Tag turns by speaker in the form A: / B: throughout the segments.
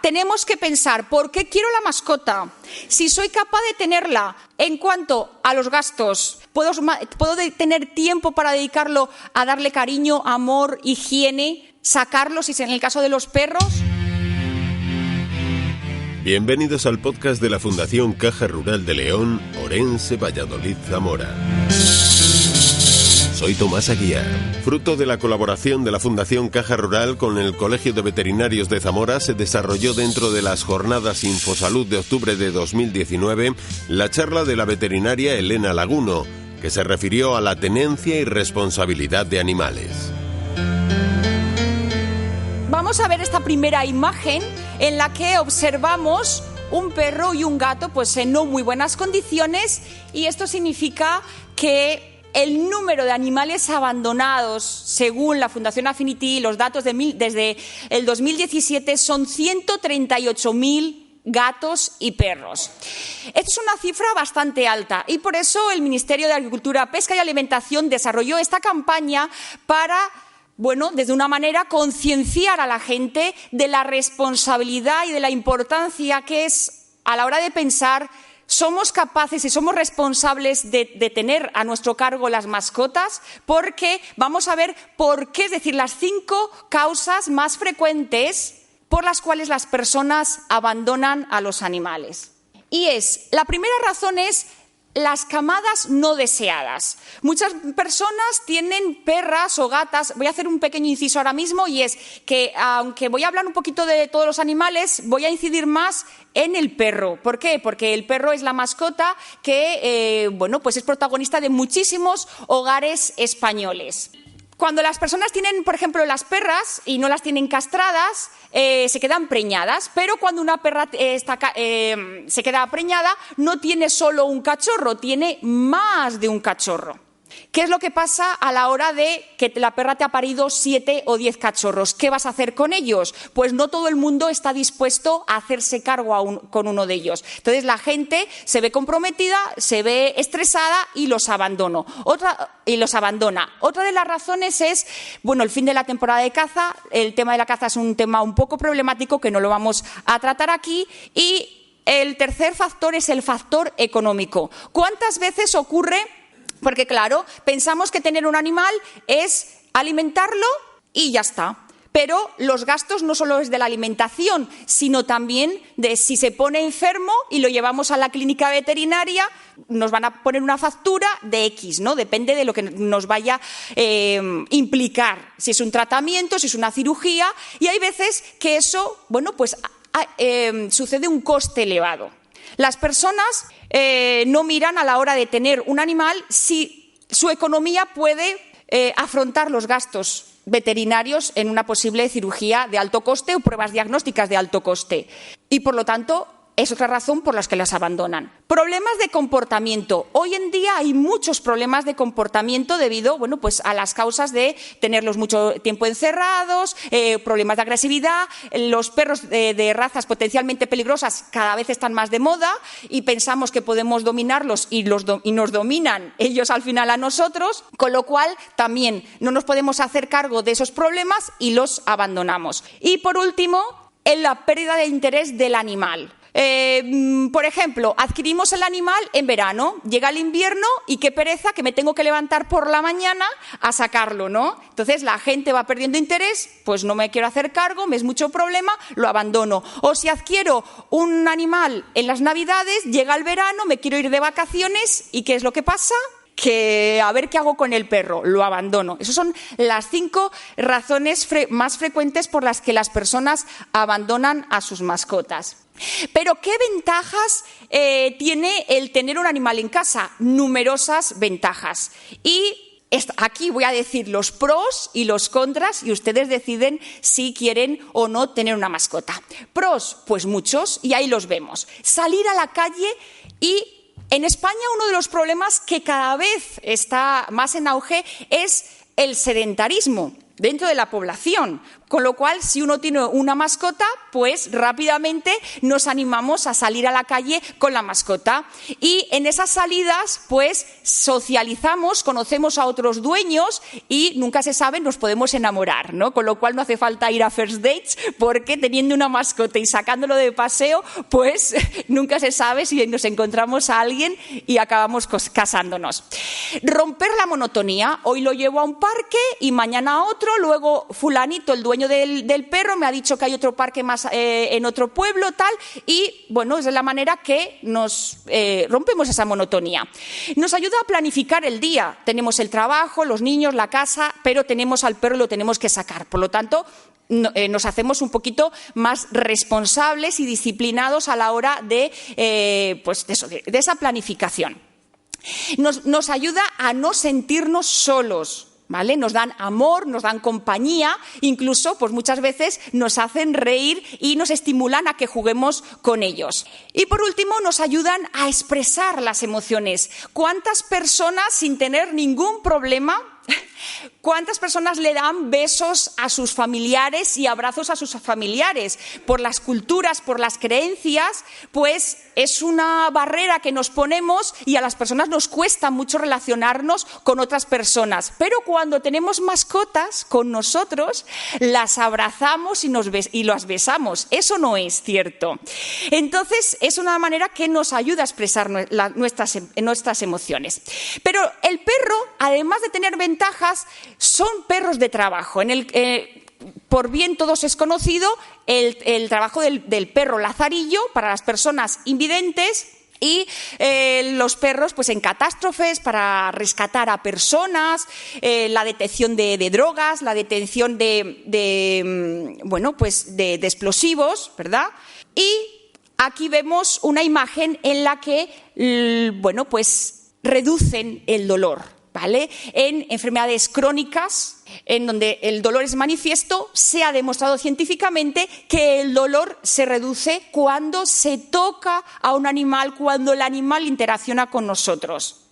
A: Tenemos que pensar, ¿por qué quiero la mascota? Si soy capaz de tenerla. En cuanto a los gastos, ¿puedo tener tiempo para dedicarlo a darle cariño, amor, higiene, sacarlo, si es en el caso de los perros?
B: Bienvenidos al podcast de la Fundación Caja Rural de León, Orense, Valladolid, Zamora. Soy Tomás Aguiar. Fruto de la colaboración de la Fundación Caja Rural con el Colegio de Veterinarios de Zamora, se desarrolló dentro de las Jornadas Infosalud de octubre de 2019 la charla de la veterinaria Elena Laguno, que se refirió a la tenencia y responsabilidad de animales.
A: Vamos a ver esta primera imagen en la que observamos un perro y un gato pues en no muy buenas condiciones, y esto significa que el número de animales abandonados, según la Fundación Affinity, los datos desde el 2017 son 138.000 gatos y perros. Esto es una cifra bastante alta y por eso el Ministerio de Agricultura, Pesca y Alimentación desarrolló esta campaña para, desde una manera, concienciar a la gente de la responsabilidad y de la importancia que es a la hora de pensar. Somos capaces y somos responsables de tener a nuestro cargo las mascotas, porque vamos a ver por qué, es decir, las 5 causas más frecuentes por las cuales las personas abandonan a los animales. La primera razón es las camadas no deseadas. Muchas personas tienen perras o gatas. Voy a hacer un pequeño inciso ahora mismo, y es que, aunque voy a hablar un poquito de todos los animales, voy a incidir más en el perro. ¿Por qué? Porque el perro es la mascota que pues es protagonista de muchísimos hogares españoles. Cuando las personas tienen, por ejemplo, las perras y no las tienen castradas, se quedan preñadas, pero cuando una perra se queda preñada, no tiene solo un cachorro, tiene más de un cachorro. ¿Qué es lo que pasa a la hora de que la perra te ha parido 7 o 10 cachorros? ¿Qué vas a hacer con ellos? Pues no todo el mundo está dispuesto a hacerse cargo con uno de ellos. Entonces la gente se ve comprometida, se ve estresada y los abandona. Otra de las razones es, el fin de la temporada de caza. El tema de la caza es un tema un poco problemático que no lo vamos a tratar aquí. Y el tercer factor es el factor económico. ¿Cuántas veces ocurre? Porque claro, pensamos que tener un animal es alimentarlo y ya está. Pero los gastos no solo es de la alimentación, sino también de si se pone enfermo y lo llevamos a la clínica veterinaria, nos van a poner una factura de X, ¿no? Depende de lo que nos vaya implicar, si es un tratamiento, si es una cirugía, y hay veces que eso, sucede un coste elevado. Las personas no miran a la hora de tener un animal si su economía puede afrontar los gastos veterinarios en una posible cirugía de alto coste o pruebas diagnósticas de alto coste. Y, por lo tanto, es otra razón por las que las abandonan. Problemas de comportamiento. Hoy en día hay muchos problemas de comportamiento debido, a las causas de tenerlos mucho tiempo encerrados, problemas de agresividad. Los perros de razas potencialmente peligrosas cada vez están más de moda y pensamos que podemos dominarlos y nos dominan ellos al final a nosotros, con lo cual también no nos podemos hacer cargo de esos problemas y los abandonamos. Y por último, en la pérdida de interés del animal. Por ejemplo, adquirimos el animal en verano, llega el invierno y qué pereza que me tengo que levantar por la mañana a sacarlo, ¿no? Entonces la gente va perdiendo interés, pues no me quiero hacer cargo, me es mucho problema, lo abandono. O si adquiero un animal en las Navidades, llega el verano, me quiero ir de vacaciones y ¿qué es lo que pasa? Que a ver qué hago con el perro, lo abandono. Esas son las 5 razones más frecuentes por las que las personas abandonan a sus mascotas. Pero ¿qué ventajas tiene el tener un animal en casa? Numerosas ventajas. Y aquí voy a decir los pros y los contras y ustedes deciden si quieren o no tener una mascota. Pros, pues muchos, y ahí los vemos. Salir a la calle y en España uno de los problemas que cada vez está más en auge es el sedentarismo. dentro de la población. Con lo cual, si uno tiene una mascota, pues rápidamente nos animamos a salir a la calle con la mascota. Y en esas salidas, pues socializamos, conocemos a otros dueños y nunca se sabe, nos podemos enamorar, ¿no? Con lo cual no hace falta ir a first dates, porque teniendo una mascota y sacándolo de paseo, pues nunca se sabe si nos encontramos a alguien y acabamos casándonos. Romper la monotonía. Hoy lo llevo a un parque y mañana a otro, luego fulanito, el dueño del perro, me ha dicho que hay otro parque más en otro pueblo, tal, y bueno, es de la manera que nos rompemos esa monotonía. Nos ayuda a planificar el día. Tenemos el trabajo, los niños, la casa, pero tenemos al perro y lo tenemos que sacar. Por lo tanto, nos hacemos un poquito más responsables y disciplinados a la hora de esa planificación. Nos ayuda a no sentirnos solos, ¿vale? Nos dan amor, nos dan compañía, incluso pues muchas veces nos hacen reír y nos estimulan a que juguemos con ellos. Y por último, nos ayudan a expresar las emociones. ¿Cuántas personas sin tener ningún problema, cuántas personas le dan besos a sus familiares y abrazos a sus familiares? Por las culturas, por las creencias, pues es una barrera que nos ponemos y a las personas nos cuesta mucho relacionarnos con otras personas. Pero cuando tenemos mascotas con nosotros, las abrazamos y las besamos. Eso no es cierto. Entonces, es una manera que nos ayuda a expresar nuestras emociones. Pero el perro, además de tener ventajas, son perros de trabajo. Por bien todos es conocido el trabajo del perro lazarillo para las personas invidentes y los perros pues en catástrofes para rescatar a personas, la detección de drogas, la detección de explosivos, ¿verdad? Y aquí vemos una imagen en la que reducen el dolor, ¿vale? En enfermedades crónicas, en donde el dolor es manifiesto, se ha demostrado científicamente que el dolor se reduce cuando se toca a un animal, cuando el animal interacciona con nosotros.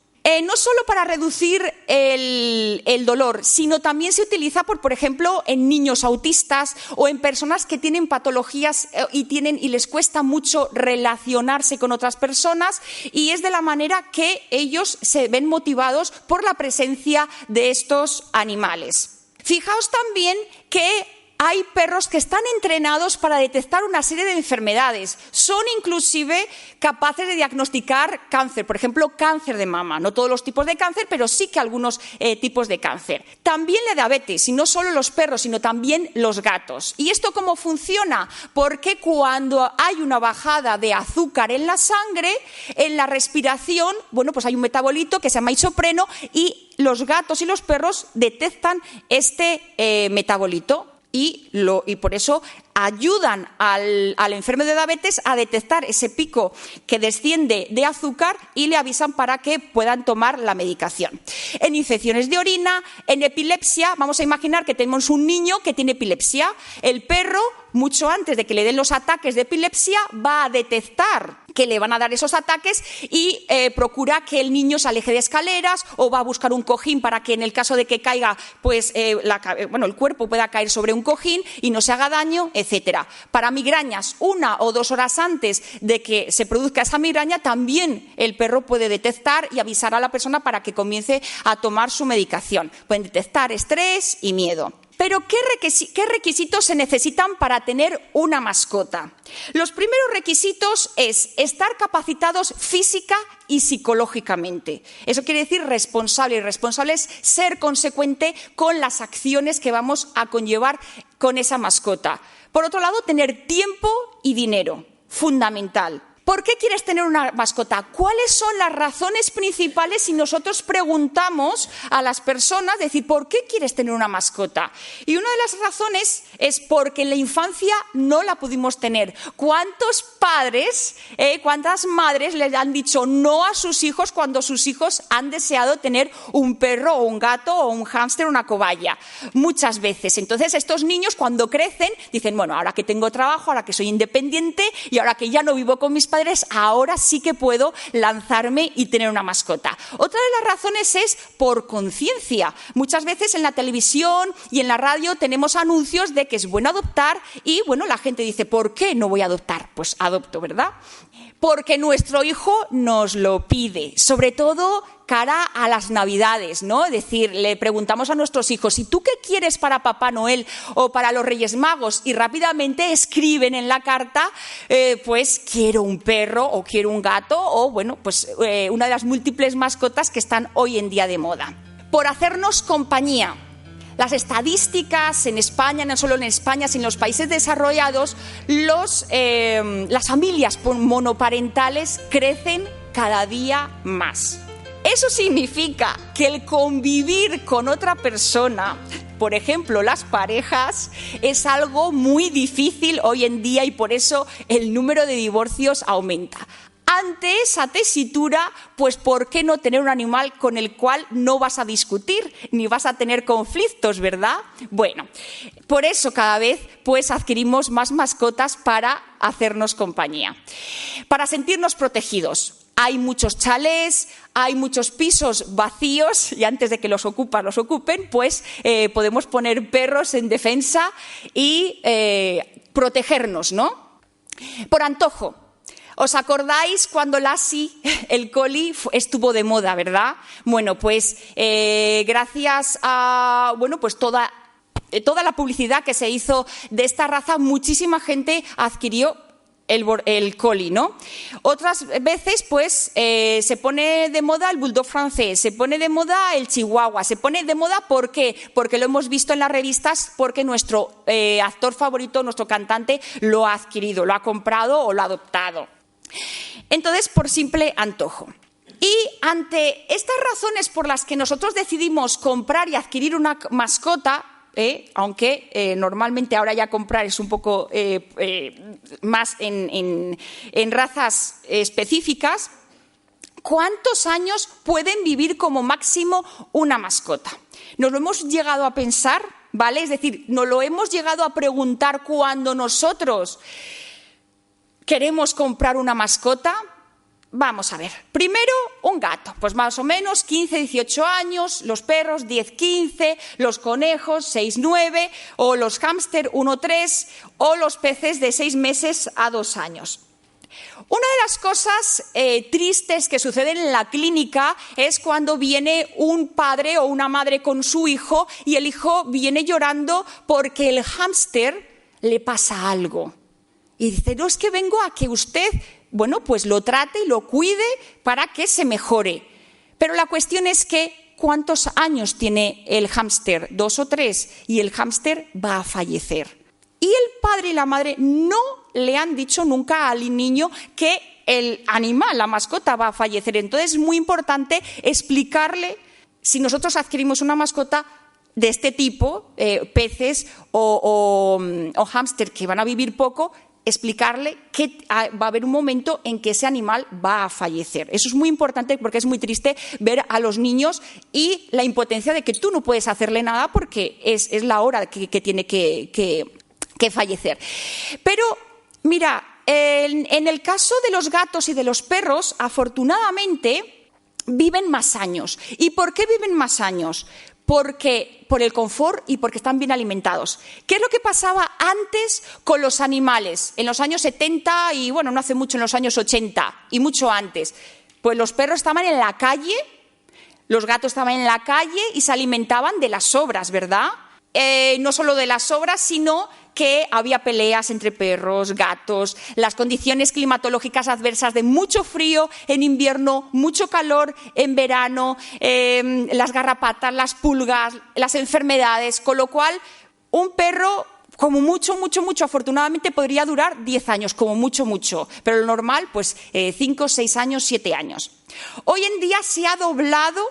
A: No solo para reducir el dolor, sino también se utiliza, por ejemplo, en niños autistas o en personas que tienen patologías y les cuesta mucho relacionarse con otras personas, y es de la manera que ellos se ven motivados por la presencia de estos animales. Fijaos también que hay perros que están entrenados para detectar una serie de enfermedades. Son inclusive capaces de diagnosticar cáncer, por ejemplo, cáncer de mama. No todos los tipos de cáncer, pero sí que algunos tipos de cáncer. También la diabetes, y no solo los perros, sino también los gatos. ¿Y esto cómo funciona? Porque cuando hay una bajada de azúcar en la sangre, en la respiración, pues hay un metabolito que se llama isopreno y los gatos y los perros detectan este metabolito. Y por eso ayudan al enfermo de diabetes a detectar ese pico que desciende de azúcar y le avisan para que puedan tomar la medicación. En infecciones de orina, en epilepsia, vamos a imaginar que tenemos un niño que tiene epilepsia. El perro, mucho antes de que le den los ataques de epilepsia, va a detectar que le van a dar esos ataques y procura que el niño se aleje de escaleras, o va a buscar un cojín para que en el caso de que caiga, pues el cuerpo pueda caer sobre un cojín y no se haga daño, etcétera. Para migrañas, 1 o 2 horas antes de que se produzca esa migraña, también el perro puede detectar y avisar a la persona para que comience a tomar su medicación. Pueden detectar estrés y miedo. Pero, ¿qué requisitos se necesitan para tener una mascota? Los primeros requisitos es estar capacitados física y psicológicamente. Eso quiere decir responsable, y responsable es ser consecuente con las acciones que vamos a conllevar con esa mascota. Por otro lado, tener tiempo y dinero, fundamental. ¿Por qué quieres tener una mascota? ¿Cuáles son las razones principales si nosotros preguntamos a las personas, decir, ¿por qué quieres tener una mascota? Y una de las razones es porque en la infancia no la pudimos tener. ¿Cuántos padres, cuántas madres les han dicho no a sus hijos cuando sus hijos han deseado tener un perro o un gato o un hámster o una cobaya? Muchas veces. Entonces estos niños cuando crecen dicen, bueno, ahora que tengo trabajo, ahora que soy independiente y ahora que ya no vivo con mis padres, padres, ahora sí que puedo lanzarme y tener una mascota. Otra de las razones es por conciencia. Muchas veces en la televisión y en la radio tenemos anuncios de que es bueno adoptar y, bueno, la gente dice, ¿por qué no voy a adoptar? Pues adopto, ¿verdad? Porque nuestro hijo nos lo pide, sobre todo cara a las Navidades, ¿no? Es decir, le preguntamos a nuestros hijos, ¿y tú qué quieres para Papá Noel o para los Reyes Magos? Y rápidamente escriben en la carta, pues quiero un perro o quiero un gato o, bueno, pues una de las múltiples mascotas que están hoy en día de moda. Por hacernos compañía. Las estadísticas en España, no solo en España, sino en los países desarrollados, las familias monoparentales crecen cada día más. Eso significa que el convivir con otra persona, por ejemplo, las parejas, es algo muy difícil hoy en día y por eso el número de divorcios aumenta. Ante esa tesitura, pues ¿por qué no tener un animal con el cual no vas a discutir ni vas a tener conflictos, verdad? Bueno, por eso cada vez pues adquirimos más mascotas para hacernos compañía, para sentirnos protegidos. Hay muchos chalés, hay muchos pisos vacíos y antes de que los ocupen, pues podemos poner perros en defensa y protegernos, ¿no? Por antojo. ¿Os acordáis cuando Lassie, el collie, estuvo de moda, verdad? Bueno, pues gracias a pues toda la publicidad que se hizo de esta raza, muchísima gente adquirió el collie, ¿no? Otras veces, pues, se pone de moda el bulldog francés, se pone de moda el chihuahua, se pone de moda, ¿por qué? Porque lo hemos visto en las revistas, porque nuestro actor favorito, nuestro cantante, lo ha adquirido, lo ha comprado o lo ha adoptado. Entonces, por simple antojo. Y ante estas razones por las que nosotros decidimos comprar y adquirir una mascota, aunque normalmente ahora ya comprar es un poco más en razas específicas, ¿cuántos años pueden vivir como máximo una mascota? Nos lo hemos llegado a pensar, ¿vale? Es decir, nos lo hemos llegado a preguntar cuando nosotros queremos comprar una mascota. Vamos a ver. Primero, un gato, pues más o menos 15, 18 años, los perros 10, 15, los conejos 6, 9, o los hámster 1, 3, o los peces de 6 meses a 2 años. Una de las cosas tristes que suceden en la clínica es cuando viene un padre o una madre con su hijo y el hijo viene llorando porque el hámster le pasa algo. Y dice, no, es que vengo a que usted, pues lo trate y lo cuide para que se mejore. Pero la cuestión es que, ¿cuántos años tiene el hámster? 2 o 3, y el hámster va a fallecer. Y el padre y la madre no le han dicho nunca al niño que el animal, la mascota, va a fallecer. Entonces es muy importante explicarle, si nosotros adquirimos una mascota de este tipo, peces o hámster que van a vivir poco, explicarle que va a haber un momento en que ese animal va a fallecer. Eso es muy importante porque es muy triste ver a los niños y la impotencia de que tú no puedes hacerle nada porque es la hora que tiene que fallecer. Pero, mira, en el caso de los gatos y de los perros, afortunadamente, viven más años. ¿Y por qué viven más años? Por el confort y porque están bien alimentados. ¿Qué es lo que pasaba antes con los animales? En los años 70 y, no hace mucho, en los años 80 y mucho antes. Pues los perros estaban en la calle, los gatos estaban en la calle y se alimentaban de las sobras, ¿verdad? No solo de las sobras, sino que había peleas entre perros, gatos, las condiciones climatológicas adversas de mucho frío en invierno, mucho calor en verano, las garrapatas, las pulgas, las enfermedades, con lo cual un perro como mucho, afortunadamente podría durar 10 años, como mucho, pero lo normal, pues 5, 6 años, 7 años. Hoy en día se ha doblado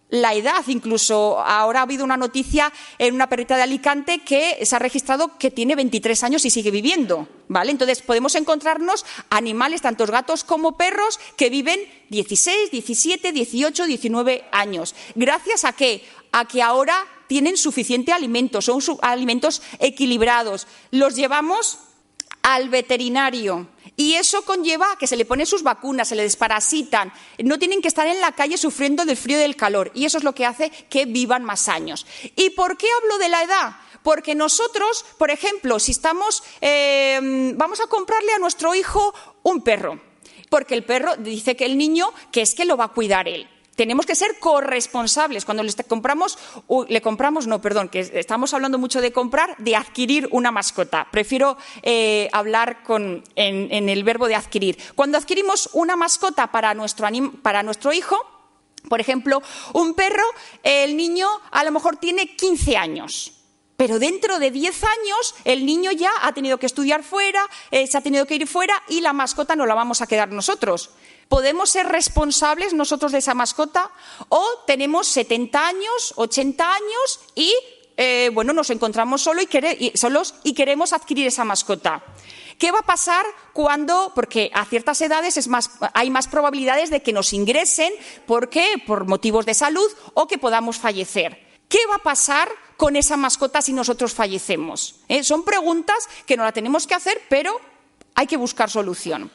A: la edad, incluso ahora ha habido una noticia en una perrita de Alicante que se ha registrado que tiene 23 años y sigue viviendo, ¿vale? Entonces podemos encontrarnos animales, tanto gatos como perros, que viven 16, 17, 18, 19 años. ¿Gracias a qué? A que ahora tienen suficiente alimento, son alimentos equilibrados. Los llevamos al veterinario. Y eso conlleva que se le ponen sus vacunas, se le desparasitan, no tienen que estar en la calle sufriendo del frío y del calor. Y eso es lo que hace que vivan más años. ¿Y por qué hablo de la edad? Porque nosotros, por ejemplo, si vamos a comprarle a nuestro hijo un perro, porque el perro dice que el niño que es que lo va a cuidar él. Tenemos que ser corresponsables. Cuando que estamos hablando mucho de comprar, de adquirir una mascota. Prefiero hablar en el verbo de adquirir. Cuando adquirimos una mascota para nuestro hijo, por ejemplo, un perro, el niño a lo mejor tiene 15 años. Pero dentro de 10 años el niño ya ha tenido que estudiar fuera, se ha tenido que ir fuera y la mascota no la vamos a quedar nosotros. ¿Podemos ser responsables nosotros de esa mascota? ¿O tenemos 70 años, 80 años y nos encontramos solos y queremos adquirir esa mascota? ¿Qué va a pasar porque a ciertas edades hay más probabilidades de que nos ingresen? ¿Por qué? Por motivos de salud o que podamos fallecer. ¿Qué va a pasar con esa mascota si nosotros fallecemos? Son preguntas que nos las tenemos que hacer, pero hay que buscar solución.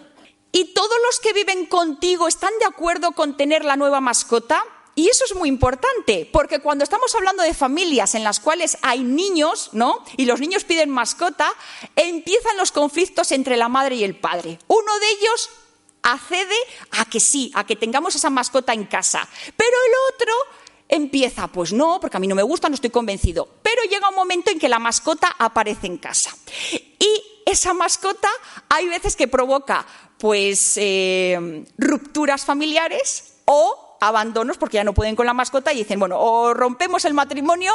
A: ¿Y todos los que viven contigo están de acuerdo con tener la nueva mascota? Y eso es muy importante, porque cuando estamos hablando de familias en las cuales hay niños, ¿no? Y los niños piden mascota, empiezan los conflictos entre la madre y el padre. Uno de ellos accede a que sí, a que tengamos esa mascota en casa, pero el otro empieza, pues no, porque a mí no me gusta, no estoy convencido. Pero llega un momento en que la mascota aparece en casa. Y esa mascota hay veces que provoca rupturas familiares o abandonos porque ya no pueden con la mascota y dicen, bueno, o rompemos el matrimonio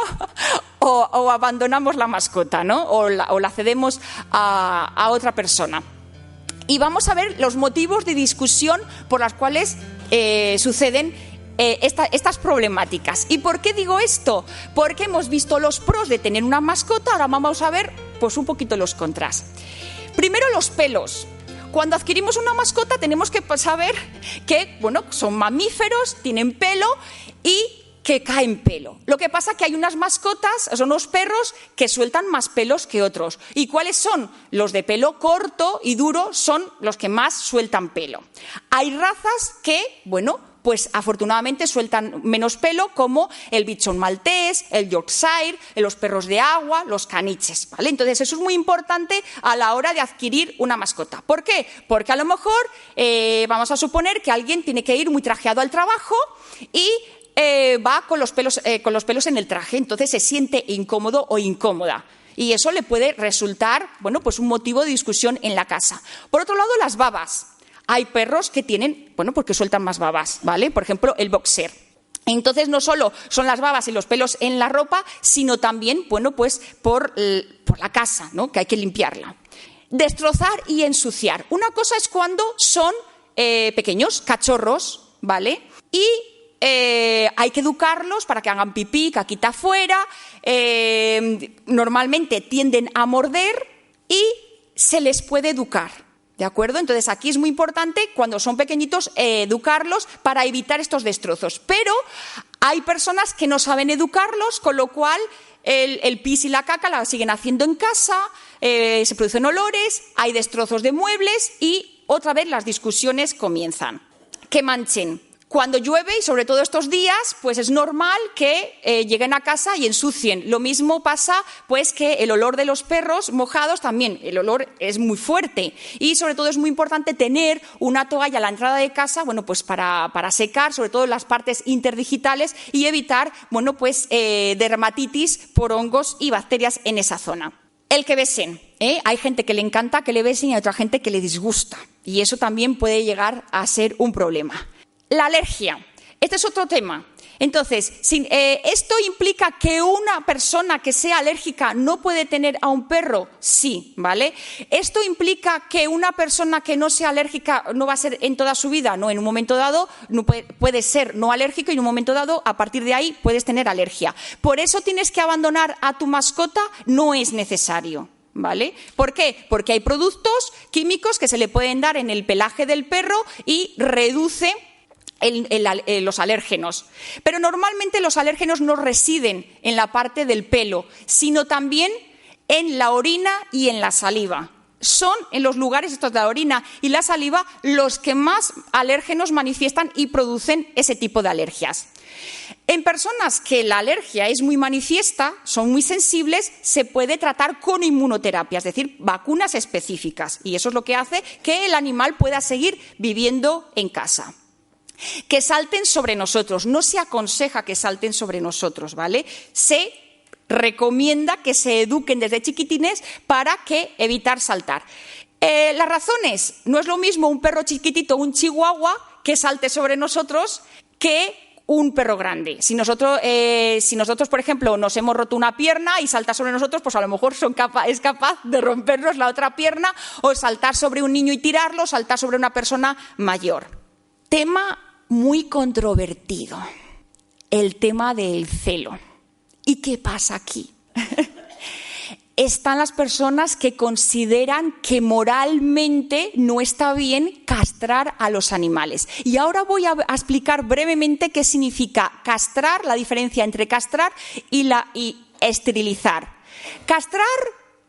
A: o abandonamos la mascota, ¿no? O la cedemos a otra persona. Y vamos a ver los motivos de discusión por las cuales suceden estas problemáticas. ¿Y por qué digo esto? Porque hemos visto los pros de tener una mascota, ahora vamos a ver un poquito los contras. Primero, los pelos. Cuando adquirimos una mascota tenemos que saber que son mamíferos, tienen pelo y que caen pelo. Lo que pasa es que hay unas mascotas, son unos perros que sueltan más pelos que otros. ¿Y cuáles son? Los de pelo corto y duro son los que más sueltan pelo. Hay razas que, afortunadamente sueltan menos pelo, como el bichón maltés, el Yorkshire, los perros de agua, los caniches, ¿vale? Entonces eso es muy importante a la hora de adquirir una mascota. ¿Por qué? Porque a lo mejor vamos a suponer que alguien tiene que ir muy trajeado al trabajo y va con los pelos en el traje, entonces se siente incómodo o incómoda. Y eso le puede resultar, un motivo de discusión en la casa. Por otro lado, las babas. Hay perros que tienen, porque sueltan más babas, ¿vale? Por ejemplo, el boxer. Entonces, no solo son las babas y los pelos en la ropa, sino también, por la casa, ¿no? Que hay que limpiarla. Destrozar y ensuciar. Una cosa es cuando son pequeños, cachorros, ¿vale? Y hay que educarlos para que hagan pipí, caquita fuera. Normalmente tienden a morder y se les puede educar. ¿De acuerdo? Entonces aquí es muy importante, cuando son pequeñitos, educarlos para evitar estos destrozos. Pero hay personas que no saben educarlos, con lo cual el pis y la caca la siguen haciendo en casa, se producen olores, hay destrozos de muebles y otra vez las discusiones comienzan. Que manchen. Cuando llueve, y sobre todo estos días, es normal que lleguen a casa y ensucien. Lo mismo pasa, que el olor de los perros mojados también, el olor es muy fuerte. Y sobre todo es muy importante tener una toalla a la entrada de casa, para secar, sobre todo las partes interdigitales y evitar, dermatitis por hongos y bacterias en esa zona. El que besen. Hay gente que le encanta que le besen y hay otra gente que le disgusta. Y eso también puede llegar a ser un problema. La alergia. Este es otro tema. Entonces, ¿esto implica que una persona que sea alérgica no puede tener a un perro? Sí, ¿vale? ¿Esto implica que una persona que no sea alérgica no va a ser en toda su vida? No, en un momento dado puede ser no alérgico y en un momento dado, a partir de ahí, puedes tener alergia. ¿Por eso tienes que abandonar a tu mascota? No es necesario. ¿Vale? ¿Por qué? Porque hay productos químicos que se le pueden dar en el pelaje del perro y reduce los alérgenos. Pero normalmente los alérgenos no residen en la parte del pelo, sino también en la orina y en la saliva. son en los lugares estos de la orina y la saliva los que más alérgenos manifiestan y producen ese tipo de alergias. En personas que la alergia es muy manifiesta, son muy sensibles, se puede tratar con inmunoterapia, es decir, vacunas específicas. Y eso es lo que hace que el animal pueda seguir viviendo en casa. Que salten sobre nosotros. No se aconseja que salten sobre nosotros, ¿vale? Se recomienda que se eduquen desde chiquitines para evitar saltar. Las razones, no es lo mismo un perro chiquitito, un chihuahua, que salte sobre nosotros que un perro grande. Si nosotros, por ejemplo, nos hemos roto una pierna y salta sobre nosotros, pues a lo mejor es capaz de rompernos la otra pierna o saltar sobre un niño y tirarlo, saltar sobre una persona mayor. Tema muy controvertido, el tema del celo. ¿Y qué pasa aquí? Están las personas que consideran que moralmente no está bien castrar a los animales. Y ahora voy a explicar brevemente qué significa castrar, la diferencia entre castrar y esterilizar. Castrar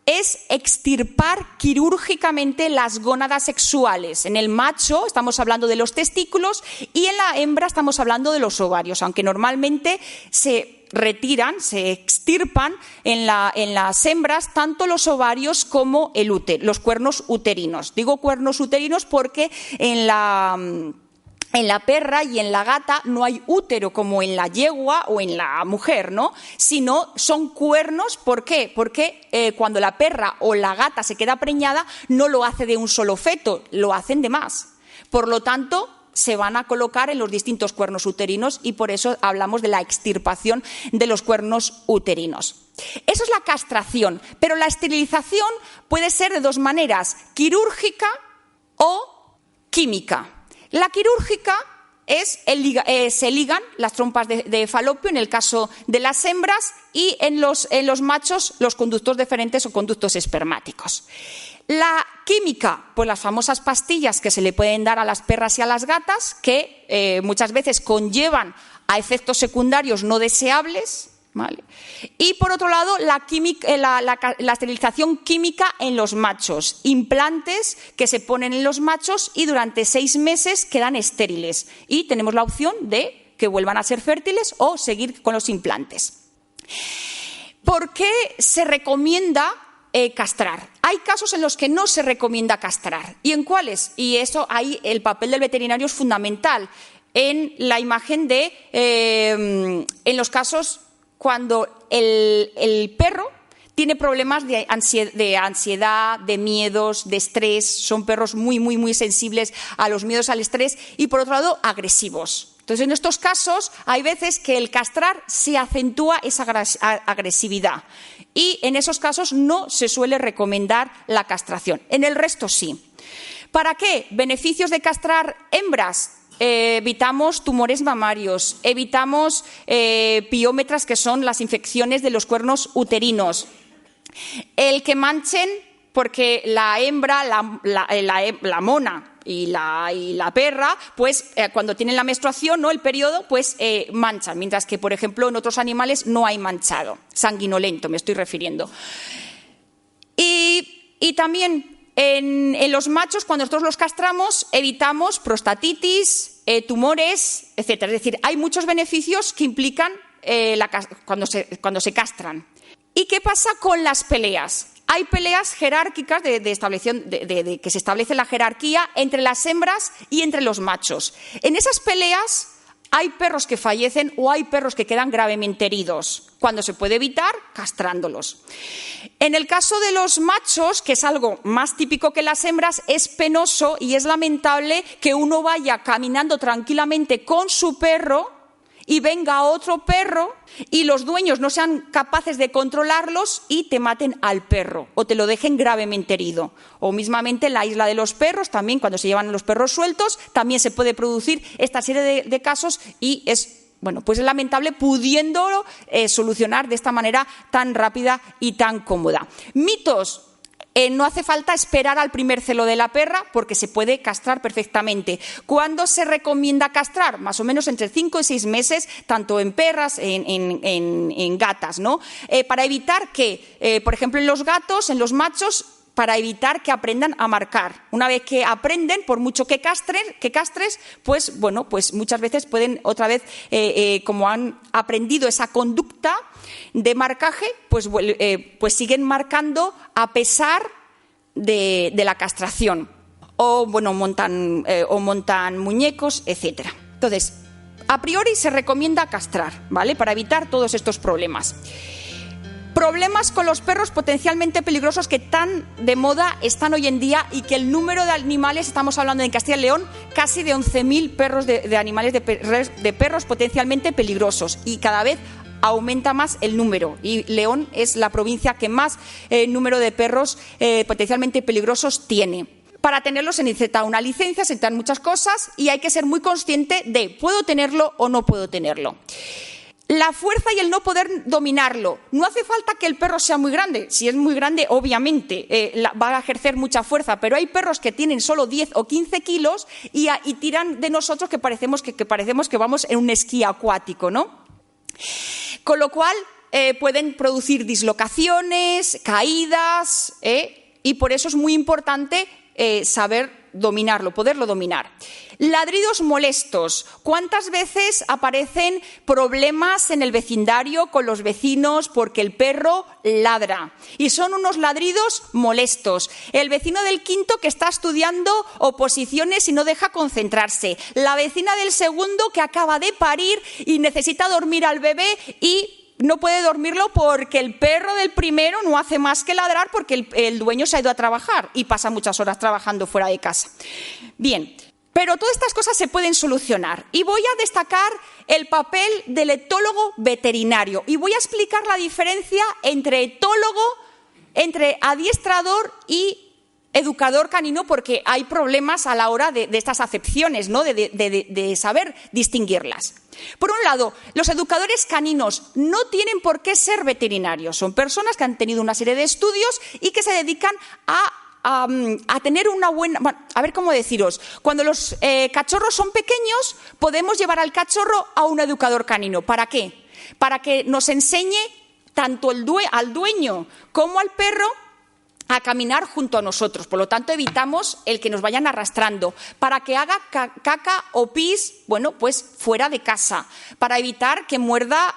A: es extirpar quirúrgicamente las gónadas sexuales. En el macho estamos hablando de los testículos y en la hembra estamos hablando de los ovarios, aunque normalmente se retiran, se extirpan en las hembras tanto los ovarios como los cuernos uterinos. Digo cuernos uterinos porque en la perra y en la gata no hay útero como en la yegua o en la mujer, ¿no? Sino son cuernos. ¿Por qué? Porque cuando la perra o la gata se queda preñada no lo hace de un solo feto, lo hacen de más. Por lo tanto, se van a colocar en los distintos cuernos uterinos y por eso hablamos de la extirpación de los cuernos uterinos. Eso es la castración, pero la esterilización puede ser de dos maneras, quirúrgica o química. La quirúrgica se ligan las trompas de falopio en el caso de las hembras y en los machos los conductos deferentes o conductos espermáticos. La química, pues las famosas pastillas que se le pueden dar a las perras y a las gatas, que muchas veces conllevan a efectos secundarios no deseables, ¿vale? Y por otro lado, la esterilización química en los machos, implantes que se ponen en los machos y durante 6 meses quedan estériles y tenemos la opción de que vuelvan a ser fértiles o seguir con los implantes. ¿Por qué se recomienda castrar? Hay casos en los que no se recomienda castrar. ¿Y en cuáles? Y eso ahí el papel del veterinario es fundamental. En la imagen en los casos cuando el perro tiene problemas de ansiedad, de miedos, de estrés, son perros muy, muy, muy sensibles a los miedos, al estrés y por otro lado agresivos. Entonces en estos casos hay veces que el castrar se acentúa esa agresividad y en esos casos no se suele recomendar la castración. En el resto sí. ¿Para qué? Beneficios de castrar hembras. Evitamos tumores mamarios, evitamos piómetras, que son las infecciones de los cuernos uterinos. El que manchen, porque la hembra, la mona y la perra, pues cuando tienen la menstruación, ¿no?, el periodo, pues manchan, mientras que, por ejemplo, en otros animales no hay manchado, sanguinolento me estoy refiriendo. Y también en los machos, cuando nosotros los castramos, evitamos prostatitis, tumores, etc. Es decir, hay muchos beneficios que implican cuando se castran. ¿Y qué pasa con las peleas? Hay peleas jerárquicas de que se establece la jerarquía entre las hembras y entre los machos. En esas peleas hay perros que fallecen o hay perros que quedan gravemente heridos, cuando se puede evitar castrándolos. En el caso de los machos, que es algo más típico que las hembras, es penoso y es lamentable que uno vaya caminando tranquilamente con su perro y venga otro perro y los dueños no sean capaces de controlarlos y te maten al perro o te lo dejen gravemente herido. O mismamente en la isla de los perros, también cuando se llevan los perros sueltos, también se puede producir esta serie de casos y es lamentable pudiéndolo solucionar de esta manera tan rápida y tan cómoda. Mitos. No hace falta esperar al primer celo de la perra porque se puede castrar perfectamente. ¿Cuándo se recomienda castrar? Más o menos entre 5 y 6 meses, tanto en perras, en gatas, ¿no? Para evitar que, por ejemplo, en los gatos, en los machos, para evitar que aprendan a marcar. Una vez que aprenden, por mucho que castres, pues bueno, pues muchas veces pueden otra vez, como han aprendido esa conducta de marcaje, pues siguen marcando a pesar de la castración. O bueno, montan muñecos, etcétera. Entonces, a priori se recomienda castrar, ¿vale? Para evitar todos estos problemas. Problemas con los perros potencialmente peligrosos que tan de moda están hoy en día y que el número de animales, estamos hablando en Castilla y León, casi de 11.000 perros de animales de perros potencialmente peligrosos, y cada vez aumenta más el número, y León es la provincia que más número de perros potencialmente peligrosos tiene. Para tenerlos se necesita una licencia, se necesitan muchas cosas y hay que ser muy consciente de ¿puedo tenerlo o no puedo tenerlo? La fuerza y el no poder dominarlo. No hace falta que el perro sea muy grande. Si es muy grande, obviamente va a ejercer mucha fuerza, pero hay perros que tienen solo 10 o 15 kilos y tiran de nosotros que parecemos que vamos en un esquí acuático, ¿no? Con lo cual pueden producir dislocaciones, caídas, y por eso es muy importante saber dominarlo, poderlo dominar. Ladridos molestos. ¿Cuántas veces aparecen problemas en el vecindario con los vecinos porque el perro ladra? Y son unos ladridos molestos. El vecino del quinto que está estudiando oposiciones y no deja concentrarse. La vecina del segundo que acaba de parir y necesita dormir al bebé y no puede dormirlo porque el perro del primero no hace más que ladrar porque el dueño se ha ido a trabajar y pasa muchas horas trabajando fuera de casa. Bien, pero todas estas cosas se pueden solucionar y voy a destacar el papel del etólogo veterinario y voy a explicar la diferencia entre etólogo, entre adiestrador y educador canino, porque hay problemas a la hora de estas acepciones, ¿no? de saber distinguirlas. Por un lado, los educadores caninos no tienen por qué ser veterinarios. Son personas que han tenido una serie de estudios y que se dedican a tener una buena... Bueno, a ver cómo deciros. Cuando los cachorros son pequeños, podemos llevar al cachorro a un educador canino. ¿Para qué? Para que nos enseñe tanto al dueño como al perro a caminar junto a nosotros. Por lo tanto, evitamos el que nos vayan arrastrando, para que haga caca o pis, bueno, pues fuera de casa, para evitar que muerda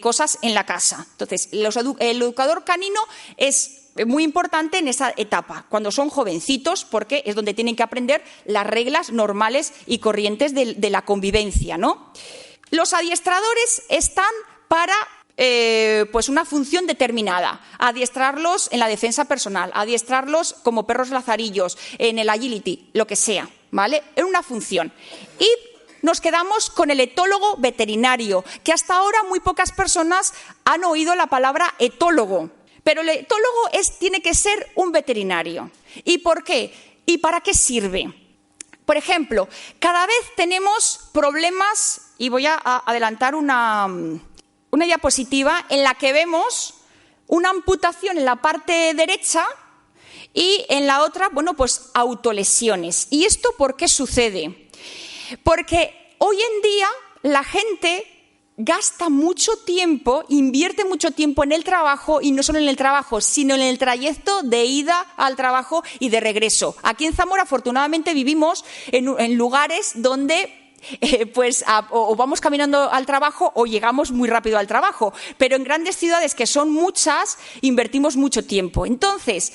A: cosas en la casa. Entonces, el educador canino es muy importante en esa etapa, cuando son jovencitos, porque es donde tienen que aprender las reglas normales y corrientes de la convivencia, ¿no? Los adiestradores están para pues una función determinada, adiestrarlos en la defensa personal, adiestrarlos como perros lazarillos, en el agility, lo que sea, ¿vale? En una función. Y nos quedamos con el etólogo veterinario, que hasta ahora muy pocas personas han oído la palabra etólogo, pero el etólogo tiene que ser un veterinario. ¿Y por qué? ¿Y para qué sirve? Por ejemplo, cada vez tenemos problemas, y voy a adelantar una diapositiva en la que vemos una amputación en la parte derecha y en la otra, bueno, pues autolesiones. ¿Y esto por qué sucede? Porque hoy en día la gente gasta mucho tiempo, invierte mucho tiempo en el trabajo, y no solo en el trabajo, sino en el trayecto de ida al trabajo y de regreso. Aquí en Zamora, afortunadamente, vivimos en lugares donde o vamos caminando al trabajo o llegamos muy rápido al trabajo, pero en grandes ciudades, que son muchas, invertimos mucho tiempo. Entonces,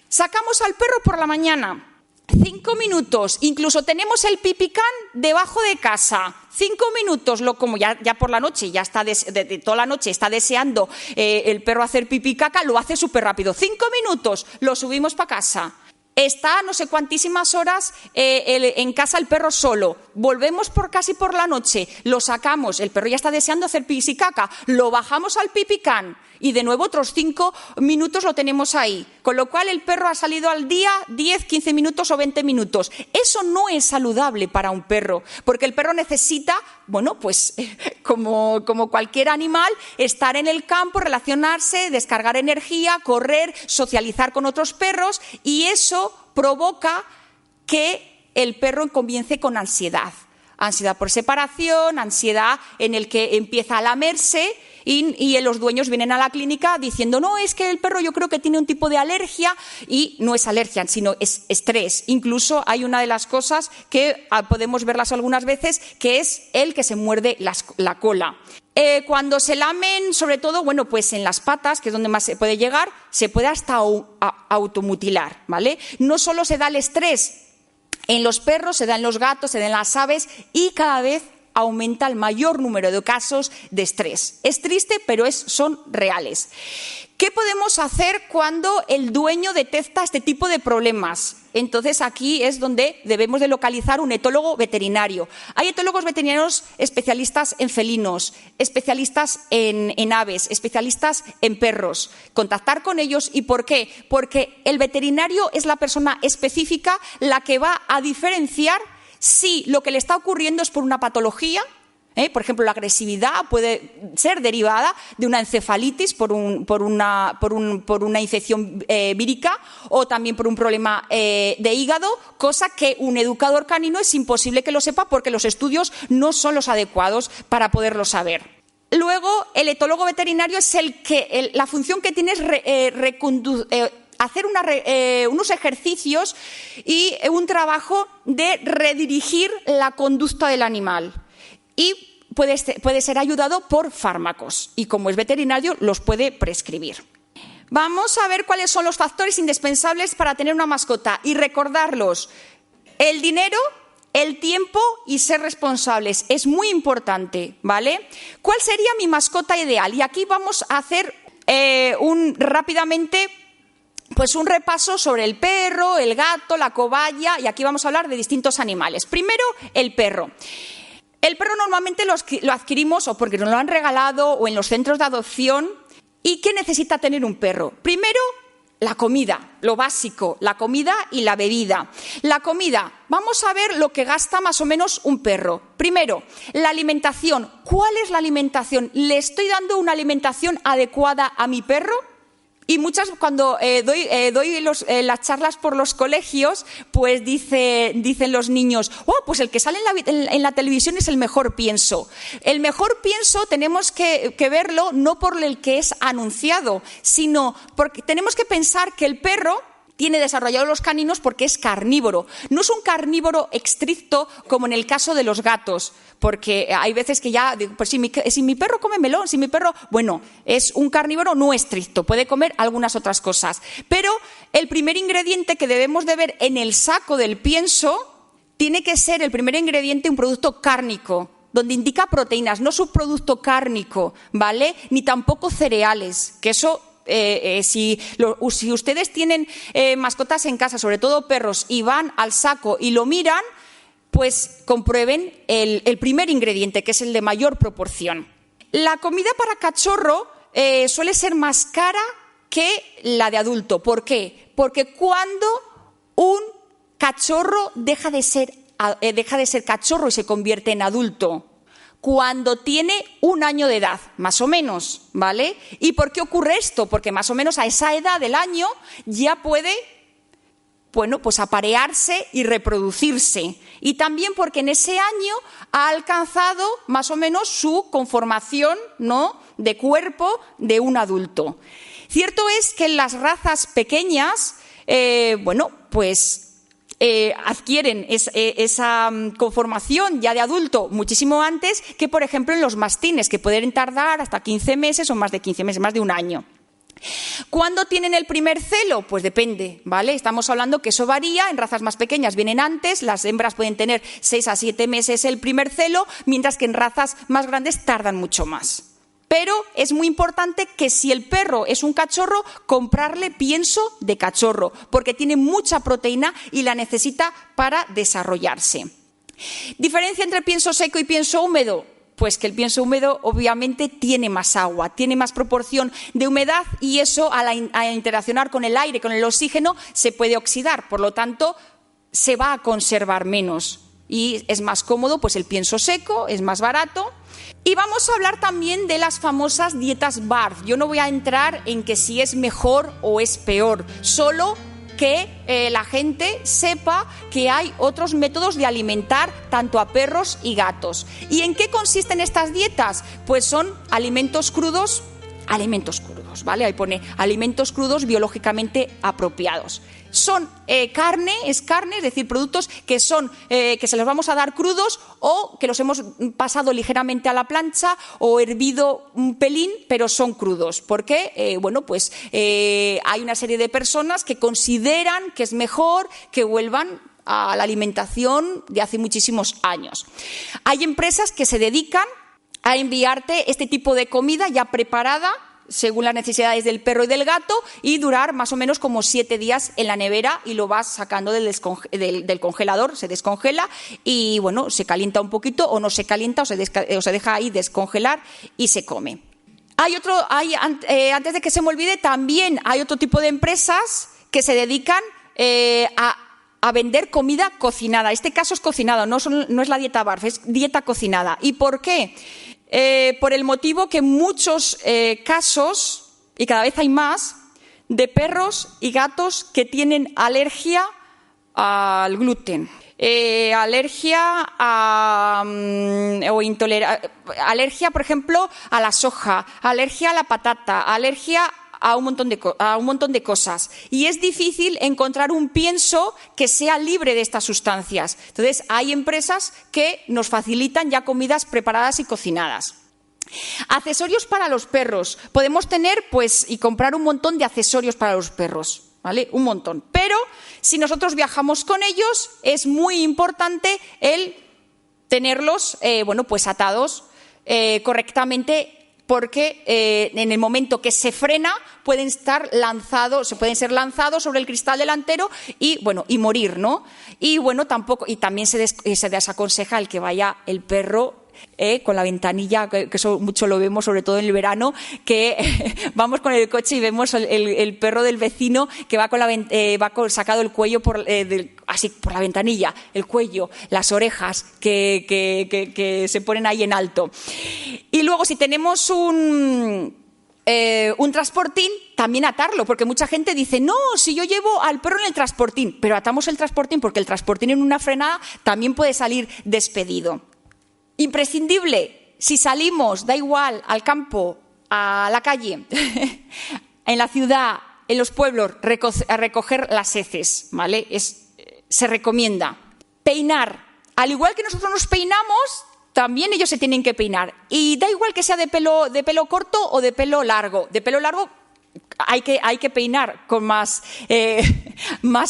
A: sacamos al perro por la mañana, 5 minutos, incluso tenemos el pipicán debajo de casa, 5 minutos, como ya por la noche, ya está toda la noche está deseando el perro hacer pipí caca, lo hace súper rápido, 5 minutos, lo subimos para casa. Está no sé cuantísimas horas en casa el perro solo. Volvemos casi por la noche, lo sacamos, el perro ya está deseando hacer pis y caca, lo bajamos al pipicán y de nuevo otros 5 minutos lo tenemos ahí. Con lo cual el perro ha salido al día 10, 15 minutos o 20 minutos. Eso no es saludable para un perro, porque el perro necesita, bueno, pues como cualquier animal, estar en el campo, relacionarse, descargar energía, correr, socializar con otros perros, y eso provoca que el perro comience con ansiedad. Ansiedad por separación, ansiedad en el que empieza a lamerse Y los dueños vienen a la clínica diciendo, no, es que el perro yo creo que tiene un tipo de alergia, y no es alergia, sino es estrés. Incluso hay una de las cosas que podemos verlas algunas veces, que es el que se muerde la cola. Cuando se lamen, sobre todo, bueno, pues en las patas, que es donde más se puede llegar, se puede hasta automutilar, ¿vale? No solo se da el estrés en los perros, se da en los gatos, se da en las aves, y cada vez aumenta el mayor número de casos de estrés. Es triste, pero son reales. ¿Qué podemos hacer cuando el dueño detecta este tipo de problemas? Entonces aquí es donde debemos de localizar un etólogo veterinario. Hay etólogos veterinarios especialistas en felinos, especialistas en aves, especialistas en perros. Contactar con ellos. ¿Y por qué? Porque el veterinario es la persona específica la que va a diferenciar si lo que le está ocurriendo es por una patología. Por ejemplo, la agresividad puede ser derivada de una encefalitis por una infección vírica, o también por un problema de hígado, cosa que un educador canino es imposible que lo sepa porque los estudios no son los adecuados para poderlo saber. Luego, el etólogo veterinario es la función que tiene es hacer unos ejercicios y un trabajo de redirigir la conducta del animal. Y puede ser ayudado por fármacos, y como es veterinario los puede prescribir. Vamos a ver cuáles son los factores indispensables para tener una mascota y recordarlos: el dinero, el tiempo y ser responsables. Es muy importante, ¿vale? ¿Cuál sería mi mascota ideal? Y aquí vamos a hacer rápidamente pues un repaso sobre el perro, el gato, la cobaya, y aquí vamos a hablar de distintos animales. Primero, el perro. El perro normalmente lo adquirimos o porque nos lo han regalado o en los centros de adopción. ¿Y qué necesita tener un perro? Primero, la comida, lo básico, la comida y la bebida. La comida, vamos a ver lo que gasta más o menos un perro. Primero, la alimentación. ¿Cuál es la alimentación? ¿Le estoy dando una alimentación adecuada a mi perro? Y cuando doy las charlas por los colegios, pues dicen los niños, pues el que sale en la televisión es el mejor pienso. El mejor pienso tenemos que verlo no por el que es anunciado, sino porque tenemos que pensar que el perro tiene desarrollados los caninos porque es carnívoro. No es un carnívoro estricto como en el caso de los gatos, porque hay veces que ya, pues si mi perro come melón, si mi perro... Bueno, es un carnívoro no estricto, puede comer algunas otras cosas. Pero el primer ingrediente que debemos de ver en el saco del pienso tiene que ser el primer ingrediente un producto cárnico, donde indica proteínas, no subproducto cárnico, ¿vale? Ni tampoco cereales, que eso... Si ustedes tienen mascotas en casa, sobre todo perros, y van al saco y lo miran, pues comprueben el primer ingrediente, que es el de mayor proporción. La comida para cachorro suele ser más cara que la de adulto. ¿Por qué? Porque cuando un cachorro deja de ser cachorro y se convierte en adulto, cuando tiene 1 año de edad, más o menos, ¿vale? ¿Y por qué ocurre esto? Porque más o menos a esa edad del año ya puede, bueno, pues aparearse y reproducirse. Y también porque en ese año ha alcanzado más o menos su conformación, ¿no?, de cuerpo de un adulto. Cierto es que en las razas pequeñas, adquieren esa conformación ya de adulto muchísimo antes que, por ejemplo, en los mastines, que pueden tardar hasta 15 meses o más de 15 meses, más de 1 año. ¿Cuándo tienen el primer celo? Pues depende, ¿vale? Estamos hablando que eso varía, en razas más pequeñas vienen antes, las hembras pueden tener 6 a 7 meses el primer celo, mientras que en razas más grandes tardan mucho más. Pero es muy importante que si el perro es un cachorro, comprarle pienso de cachorro, porque tiene mucha proteína y la necesita para desarrollarse. ¿Diferencia entre pienso seco y pienso húmedo? Pues que el pienso húmedo obviamente tiene más agua, tiene más proporción de humedad, y eso al interaccionar con el aire, con el oxígeno, se puede oxidar. Por lo tanto, se va a conservar menos y es más cómodo pues el pienso seco, es más barato. Y vamos a hablar también de las famosas dietas BARF. Yo no voy a entrar en que si es mejor o es peor, solo que la gente sepa que hay otros métodos de alimentar tanto a perros y gatos. ¿Y en qué consisten estas dietas? Pues son alimentos crudos, ¿vale? Ahí pone alimentos crudos biológicamente apropiados. Son carne, es decir, productos que se los vamos a dar crudos o que los hemos pasado ligeramente a la plancha o hervido un pelín, pero son crudos. Porque, hay una serie de personas que consideran que es mejor que vuelvan a la alimentación de hace muchísimos años. Hay empresas que se dedican a enviarte este tipo de comida ya preparada según las necesidades del perro y del gato y durar más o menos como 7 días en la nevera y lo vas sacando del congelador, se descongela y bueno, se calienta un poquito o no se calienta o se deja ahí descongelar y se come. Antes de que se me olvide, también hay otro tipo de empresas que se dedican a vender comida cocinada. Este caso es cocinada, no es la dieta BARF, es dieta cocinada. ¿Y por qué? Por el motivo que muchos casos, y cada vez hay más, de perros y gatos que tienen alergia al gluten, alergia alergia, por ejemplo, a la soja, alergia a la patata, alergia a un montón de cosas. Y es difícil encontrar un pienso que sea libre de estas sustancias. Entonces, hay empresas que nos facilitan ya comidas preparadas y cocinadas. Accesorios para los perros. Podemos tener, y comprar un montón de accesorios para los perros, ¿vale? Un montón. Pero si nosotros viajamos con ellos, es muy importante el tenerlos, atados correctamente, porque en el momento que se frena pueden ser lanzados sobre el cristal delantero y morir, ¿no? Y también se desaconseja el que vaya el perro con la ventanilla, que eso mucho lo vemos, sobre todo en el verano, que vamos con el coche y vemos el perro del vecino que va sacado el cuello así por la ventanilla, el cuello, las orejas que se ponen ahí en alto. Y luego, si tenemos un transportín, también atarlo, porque mucha gente dice, no, si yo llevo al perro en el transportín, pero atamos el transportín porque el transportín en una frenada también puede salir despedido. Imprescindible, si salimos, da igual, al campo, a la calle, en la ciudad, en los pueblos, a recoger las heces, ¿vale? Se recomienda. Peinar. Al igual que nosotros nos peinamos, también ellos se tienen que peinar. Y da igual que sea de pelo corto o de pelo largo. De pelo largo hay que peinar con más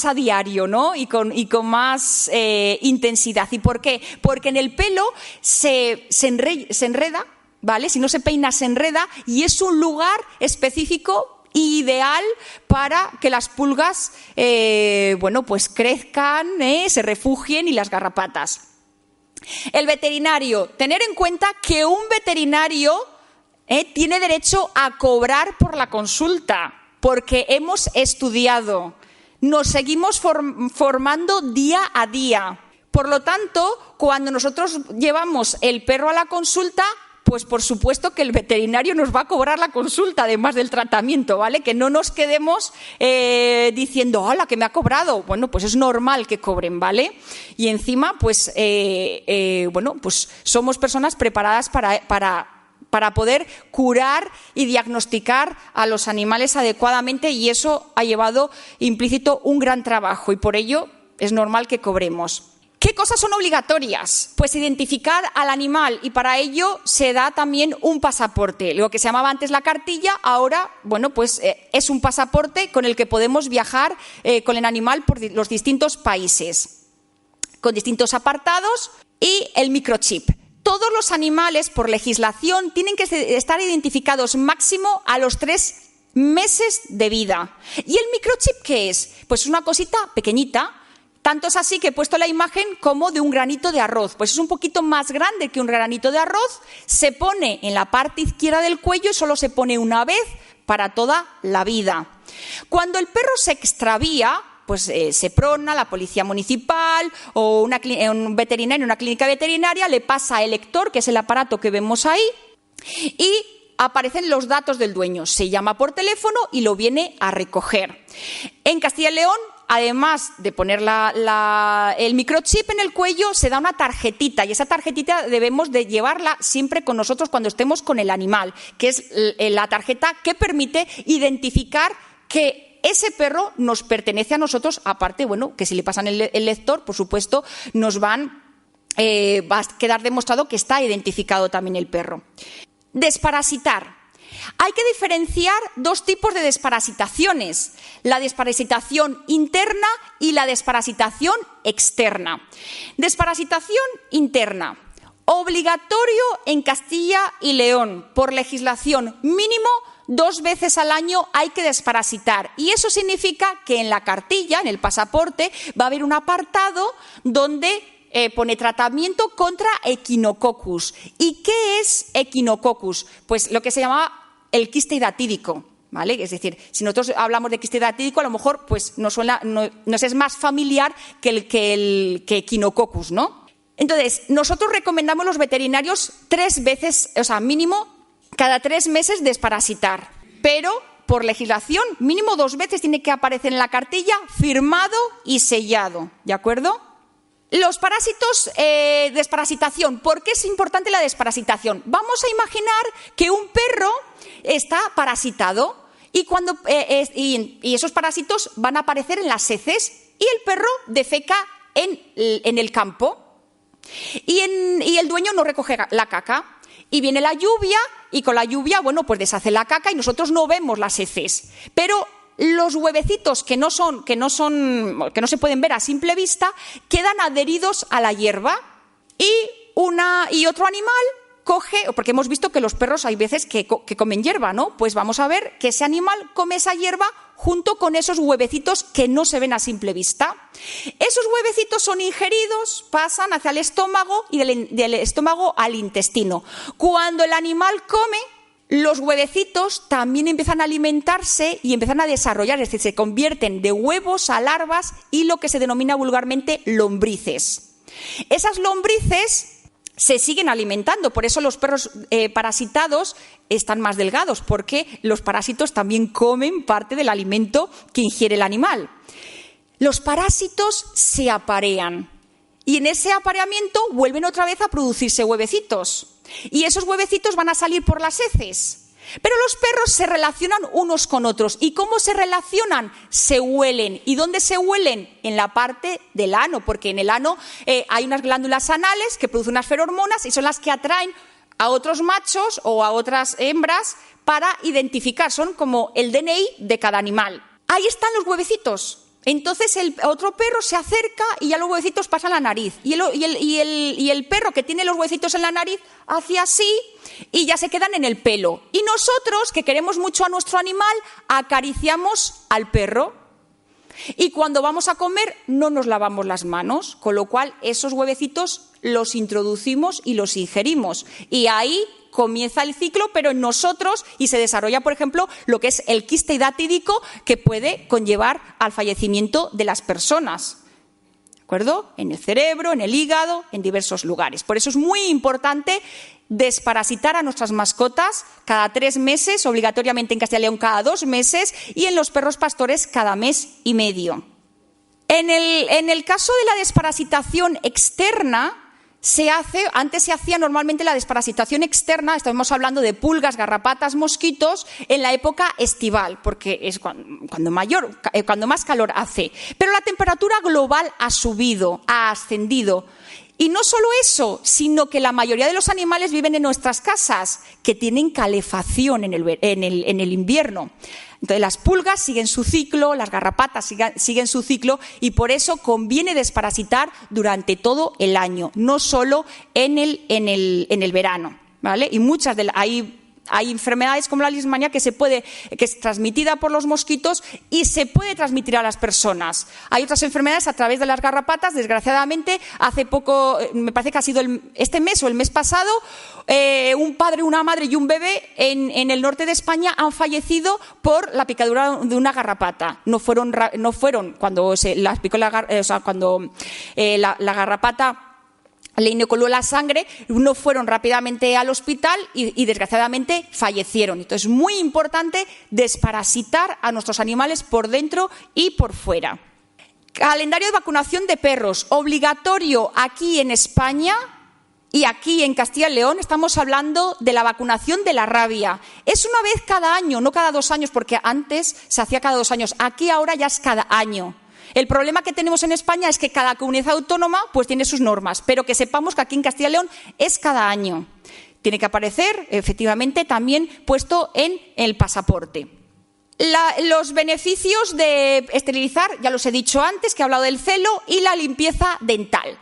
A: a diario, ¿no? Y con más intensidad. ¿Y por qué? Porque en el pelo se enreda, ¿vale? Si no se peina, se enreda y es un lugar específico ideal para que las pulgas crezcan, se refugien y las garrapatas. El veterinario. Tener en cuenta que un veterinario tiene derecho a cobrar por la consulta, porque hemos estudiado, nos seguimos formando día a día. Por lo tanto, cuando nosotros llevamos el perro a la consulta, pues por supuesto que el veterinario nos va a cobrar la consulta, además del tratamiento, ¿vale? Que no nos quedemos diciendo, ¡hola, que me ha cobrado! Bueno, pues es normal que cobren, ¿vale? Y encima, somos personas preparadas para poder curar y diagnosticar a los animales adecuadamente, y eso ha llevado implícito un gran trabajo y por ello es normal que cobremos. ¿Qué cosas son obligatorias? Pues identificar al animal, y para ello se da también un pasaporte. Lo que se llamaba antes la cartilla, ahora es un pasaporte con el que podemos viajar con el animal por los distintos países, con distintos apartados, y el microchip. Todos los animales, por legislación, tienen que estar identificados máximo a los 3 meses de vida. ¿Y el microchip qué es? Pues una cosita pequeñita. Tanto es así que he puesto la imagen como de un granito de arroz. Pues es un poquito más grande que un granito de arroz. Se pone en la parte izquierda del cuello y solo se pone una vez para toda la vida. Cuando el perro se extravía, Seprona, la policía municipal o un veterinario, una clínica veterinaria, le pasa el lector, que es el aparato que vemos ahí, y aparecen los datos del dueño. Se llama por teléfono y lo viene a recoger. En Castilla y León además de poner el microchip en el cuello, se da una tarjetita, y esa tarjetita debemos de llevarla siempre con nosotros cuando estemos con el animal, que es la tarjeta que permite identificar que ese perro nos pertenece a nosotros. Aparte, bueno, que si le pasan el lector, por supuesto, va a quedar demostrado que está identificado también el perro. Desparasitar. Hay que diferenciar dos tipos de desparasitaciones: la desparasitación interna y la desparasitación externa. Desparasitación interna. Obligatorio en Castilla y León, por legislación, mínimo 2 veces al año hay que desparasitar. Y eso significa que en la cartilla, en el pasaporte, va a haber un apartado donde pone tratamiento contra Echinococcus. ¿Y qué es Echinococcus? Pues lo que se llama el quiste hidatídico, ¿vale? Es decir, si nosotros hablamos de quiste hidatídico, a lo mejor pues nos es más familiar que Echinococcus, ¿no? Entonces, nosotros recomendamos los veterinarios 3 veces, o sea, mínimo cada 3 meses desparasitar, pero por legislación mínimo 2 veces tiene que aparecer en la cartilla firmado y sellado, ¿de acuerdo? Los parásitos, desparasitación. ¿Por qué es importante la desparasitación? Vamos a imaginar que un perro está parasitado y esos parásitos van a aparecer en las heces y el perro defeca en el campo y el dueño no recoge la caca. Y viene la lluvia y con la lluvia, bueno, pues deshace la caca y nosotros no vemos las heces. Pero los huevecitos que no se pueden ver a simple vista quedan adheridos a la hierba y otro animal coge, porque hemos visto que los perros hay veces que comen hierba, ¿no? Pues vamos a ver que ese animal come esa hierba junto con esos huevecitos que no se ven a simple vista. Esos huevecitos son ingeridos, pasan hacia el estómago y del estómago al intestino. Cuando el animal come, los huevecitos también empiezan a alimentarse y empiezan a desarrollar, es decir, se convierten de huevos a larvas y lo que se denomina vulgarmente lombrices. Esas lombrices se siguen alimentando, por eso los perros parasitados están más delgados, porque los parásitos también comen parte del alimento que ingiere el animal. Los parásitos se aparean y en ese apareamiento vuelven otra vez a producirse huevecitos. Y esos huevecitos van a salir por las heces. Pero los perros se relacionan unos con otros. ¿Y cómo se relacionan? Se huelen. ¿Y dónde se huelen? En la parte del ano, porque en el ano hay unas glándulas anales que producen unas feromonas y son las que atraen a otros machos o a otras hembras para identificar. Son como el DNI de cada animal. Ahí están los huevecitos. Entonces el otro perro se acerca y ya los huevecitos pasan a la nariz. Y el perro que tiene los huevecitos en la nariz hace así y ya se quedan en el pelo. Y nosotros, que queremos mucho a nuestro animal, acariciamos al perro. Y cuando vamos a comer no nos lavamos las manos, con lo cual esos huevecitos los introducimos y los ingerimos. Y ahí comienza el ciclo, pero en nosotros, y se desarrolla, por ejemplo, lo que es el quiste hidatídico, que puede conllevar al fallecimiento de las personas. ¿De acuerdo? En el cerebro, en el hígado, en diversos lugares. Por eso es muy importante desparasitar a nuestras mascotas cada 3 meses, obligatoriamente en Castilla y León cada 2 meses y en los perros pastores cada mes y medio. En el caso de la desparasitación externa, antes se hacía normalmente la desparasitación externa, estamos hablando de pulgas, garrapatas, mosquitos, en la época estival, porque es cuando más calor hace. Pero la temperatura global ha subido, ha ascendido. Y no solo eso, sino que la mayoría de los animales viven en nuestras casas, que tienen calefacción en el invierno. Entonces las pulgas siguen su ciclo, las garrapatas siguen su ciclo y por eso conviene desparasitar durante todo el año, no solo en el verano, ¿vale? Y hay enfermedades como la leishmania que es transmitida por los mosquitos y se puede transmitir a las personas. Hay otras enfermedades a través de las garrapatas. Desgraciadamente, hace poco, me parece que ha sido este mes o el mes pasado, un padre, una madre y un bebé en el norte de España han fallecido por la picadura de una garrapata. No fueron cuando las picó cuando la garrapata le inoculó la sangre, no fueron rápidamente al hospital y desgraciadamente fallecieron. Entonces es muy importante desparasitar a nuestros animales por dentro y por fuera. Calendario de vacunación de perros, obligatorio aquí en España y aquí en Castilla y León. Estamos hablando de la vacunación de la rabia. Es una vez cada año, no cada 2 años, porque antes se hacía cada 2 años. Aquí ahora ya es cada año. El problema que tenemos en España es que cada comunidad autónoma pues tiene sus normas, pero que sepamos que aquí en Castilla y León es cada año. Tiene que aparecer, efectivamente, también puesto en el pasaporte. Los beneficios de esterilizar, ya los he dicho antes, que he hablado del celo, y la limpieza dental.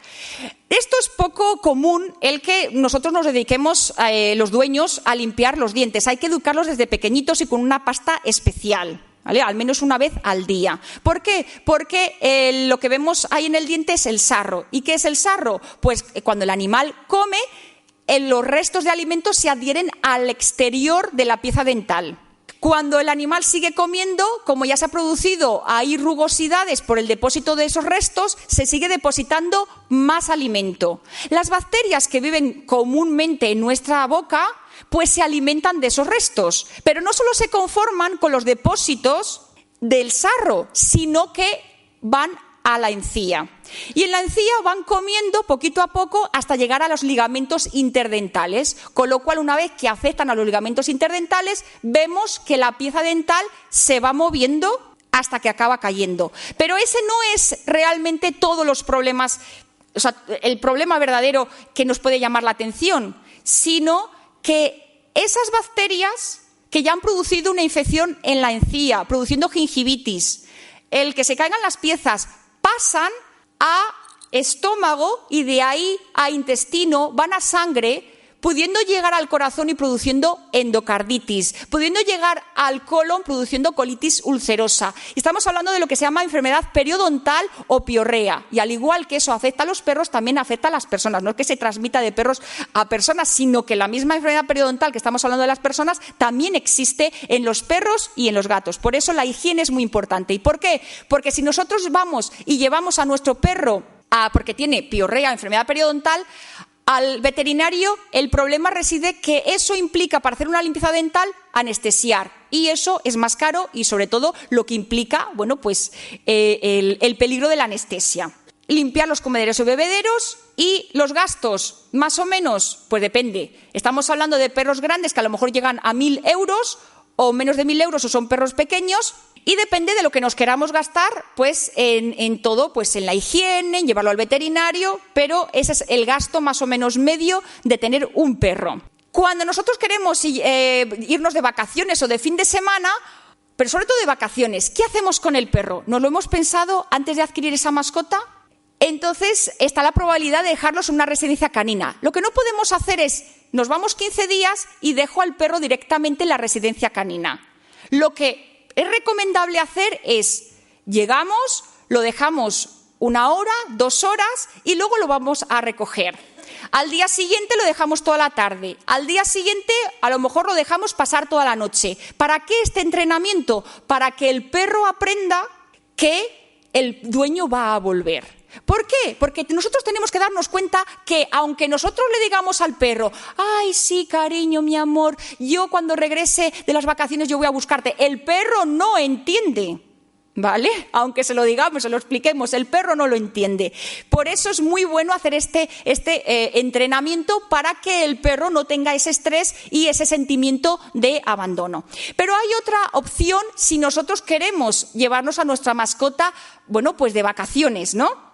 A: Esto es poco común, el que nosotros nos dediquemos, los dueños, a limpiar los dientes. Hay que educarlos desde pequeñitos y con una pasta especial, ¿vale? Al menos una vez al día. ¿Por qué? Porque lo que vemos ahí en el diente es el sarro. ¿Y qué es el sarro? Pues cuando el animal come, los restos de alimentos se adhieren al exterior de la pieza dental. Cuando el animal sigue comiendo, como ya se ha producido ahí rugosidades por el depósito de esos restos, se sigue depositando más alimento. Las bacterias que viven comúnmente en nuestra boca, pues se alimentan de esos restos. Pero no solo se conforman con los depósitos del sarro, sino que van a la encía. Y en la encía van comiendo poquito a poco hasta llegar a los ligamentos interdentales, con lo cual una vez que afectan a los ligamentos interdentales vemos que la pieza dental se va moviendo hasta que acaba cayendo. Pero ese no es realmente todos los problemas, o sea, el problema verdadero que nos puede llamar la atención, sino que esas bacterias que ya han producido una infección en la encía, produciendo gingivitis, el que se caigan las piezas, pasan a estómago y de ahí a intestino, van a sangre, pudiendo llegar al corazón y produciendo endocarditis, pudiendo llegar al colon produciendo colitis ulcerosa. Y estamos hablando de lo que se llama enfermedad periodontal o piorrea. Y al igual que eso afecta a los perros, también afecta a las personas. No es que se transmita de perros a personas, sino que la misma enfermedad periodontal que estamos hablando de las personas también existe en los perros y en los gatos. Por eso la higiene es muy importante. ¿Y por qué? Porque si nosotros vamos y llevamos a nuestro perro porque tiene piorrea, enfermedad periodontal, al veterinario, el problema reside que eso implica, para hacer una limpieza dental, anestesiar. Y eso es más caro y, sobre todo, lo que implica, bueno, pues el peligro de la anestesia. Limpiar los comederos y bebederos, y los gastos, más o menos, pues depende. Estamos hablando de perros grandes que a lo mejor llegan a 1.000 euros o menos de 1.000 euros, o son perros pequeños. Y depende de lo que nos queramos gastar, pues en todo, pues en la higiene, en llevarlo al veterinario, pero ese es el gasto más o menos medio de tener un perro. Cuando nosotros queremos irnos de vacaciones o de fin de semana, pero sobre todo de vacaciones, ¿qué hacemos con el perro? ¿Nos lo hemos pensado antes de adquirir esa mascota? Entonces está la probabilidad de dejarlos en una residencia canina. Lo que no podemos hacer es, nos vamos 15 días y dejo al perro directamente en la residencia canina. Lo que es recomendable hacer es, llegamos, lo dejamos 1 hora, 2 horas y luego lo vamos a recoger. Al día siguiente lo dejamos toda la tarde. Al día siguiente a lo mejor lo dejamos pasar toda la noche. ¿Para qué este entrenamiento? Para que el perro aprenda que el dueño va a volver. ¿Por qué? Porque nosotros tenemos que darnos cuenta que aunque nosotros le digamos al perro, ay, sí, cariño, mi amor, yo cuando regrese de las vacaciones yo voy a buscarte, el perro no entiende, ¿vale? Aunque se lo digamos, se lo expliquemos, el perro no lo entiende. Por eso es muy bueno hacer este entrenamiento, para que el perro no tenga ese estrés y ese sentimiento de abandono. Pero hay otra opción si nosotros queremos llevarnos a nuestra mascota, bueno, pues de vacaciones, ¿no?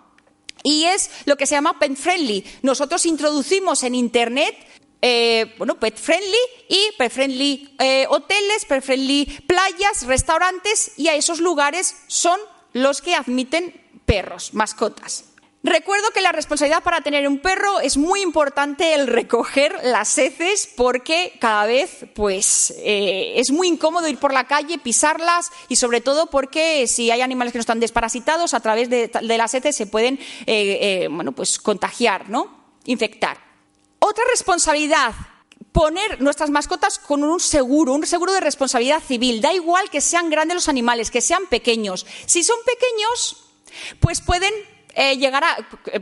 A: Y es lo que se llama pet friendly. Nosotros introducimos en internet pet friendly y pet friendly hoteles, pet friendly playas, restaurantes, y a esos lugares son los que admiten perros, mascotas. Recuerdo que la responsabilidad para tener un perro es muy importante, el recoger las heces, porque cada vez pues es muy incómodo ir por la calle, pisarlas, y sobre todo porque si hay animales que no están desparasitados, a través de las heces se pueden pues contagiar, ¿no? Infectar. Otra responsabilidad, poner nuestras mascotas con un seguro de responsabilidad civil. Da igual que sean grandes los animales, que sean pequeños. Si son pequeños, pues pueden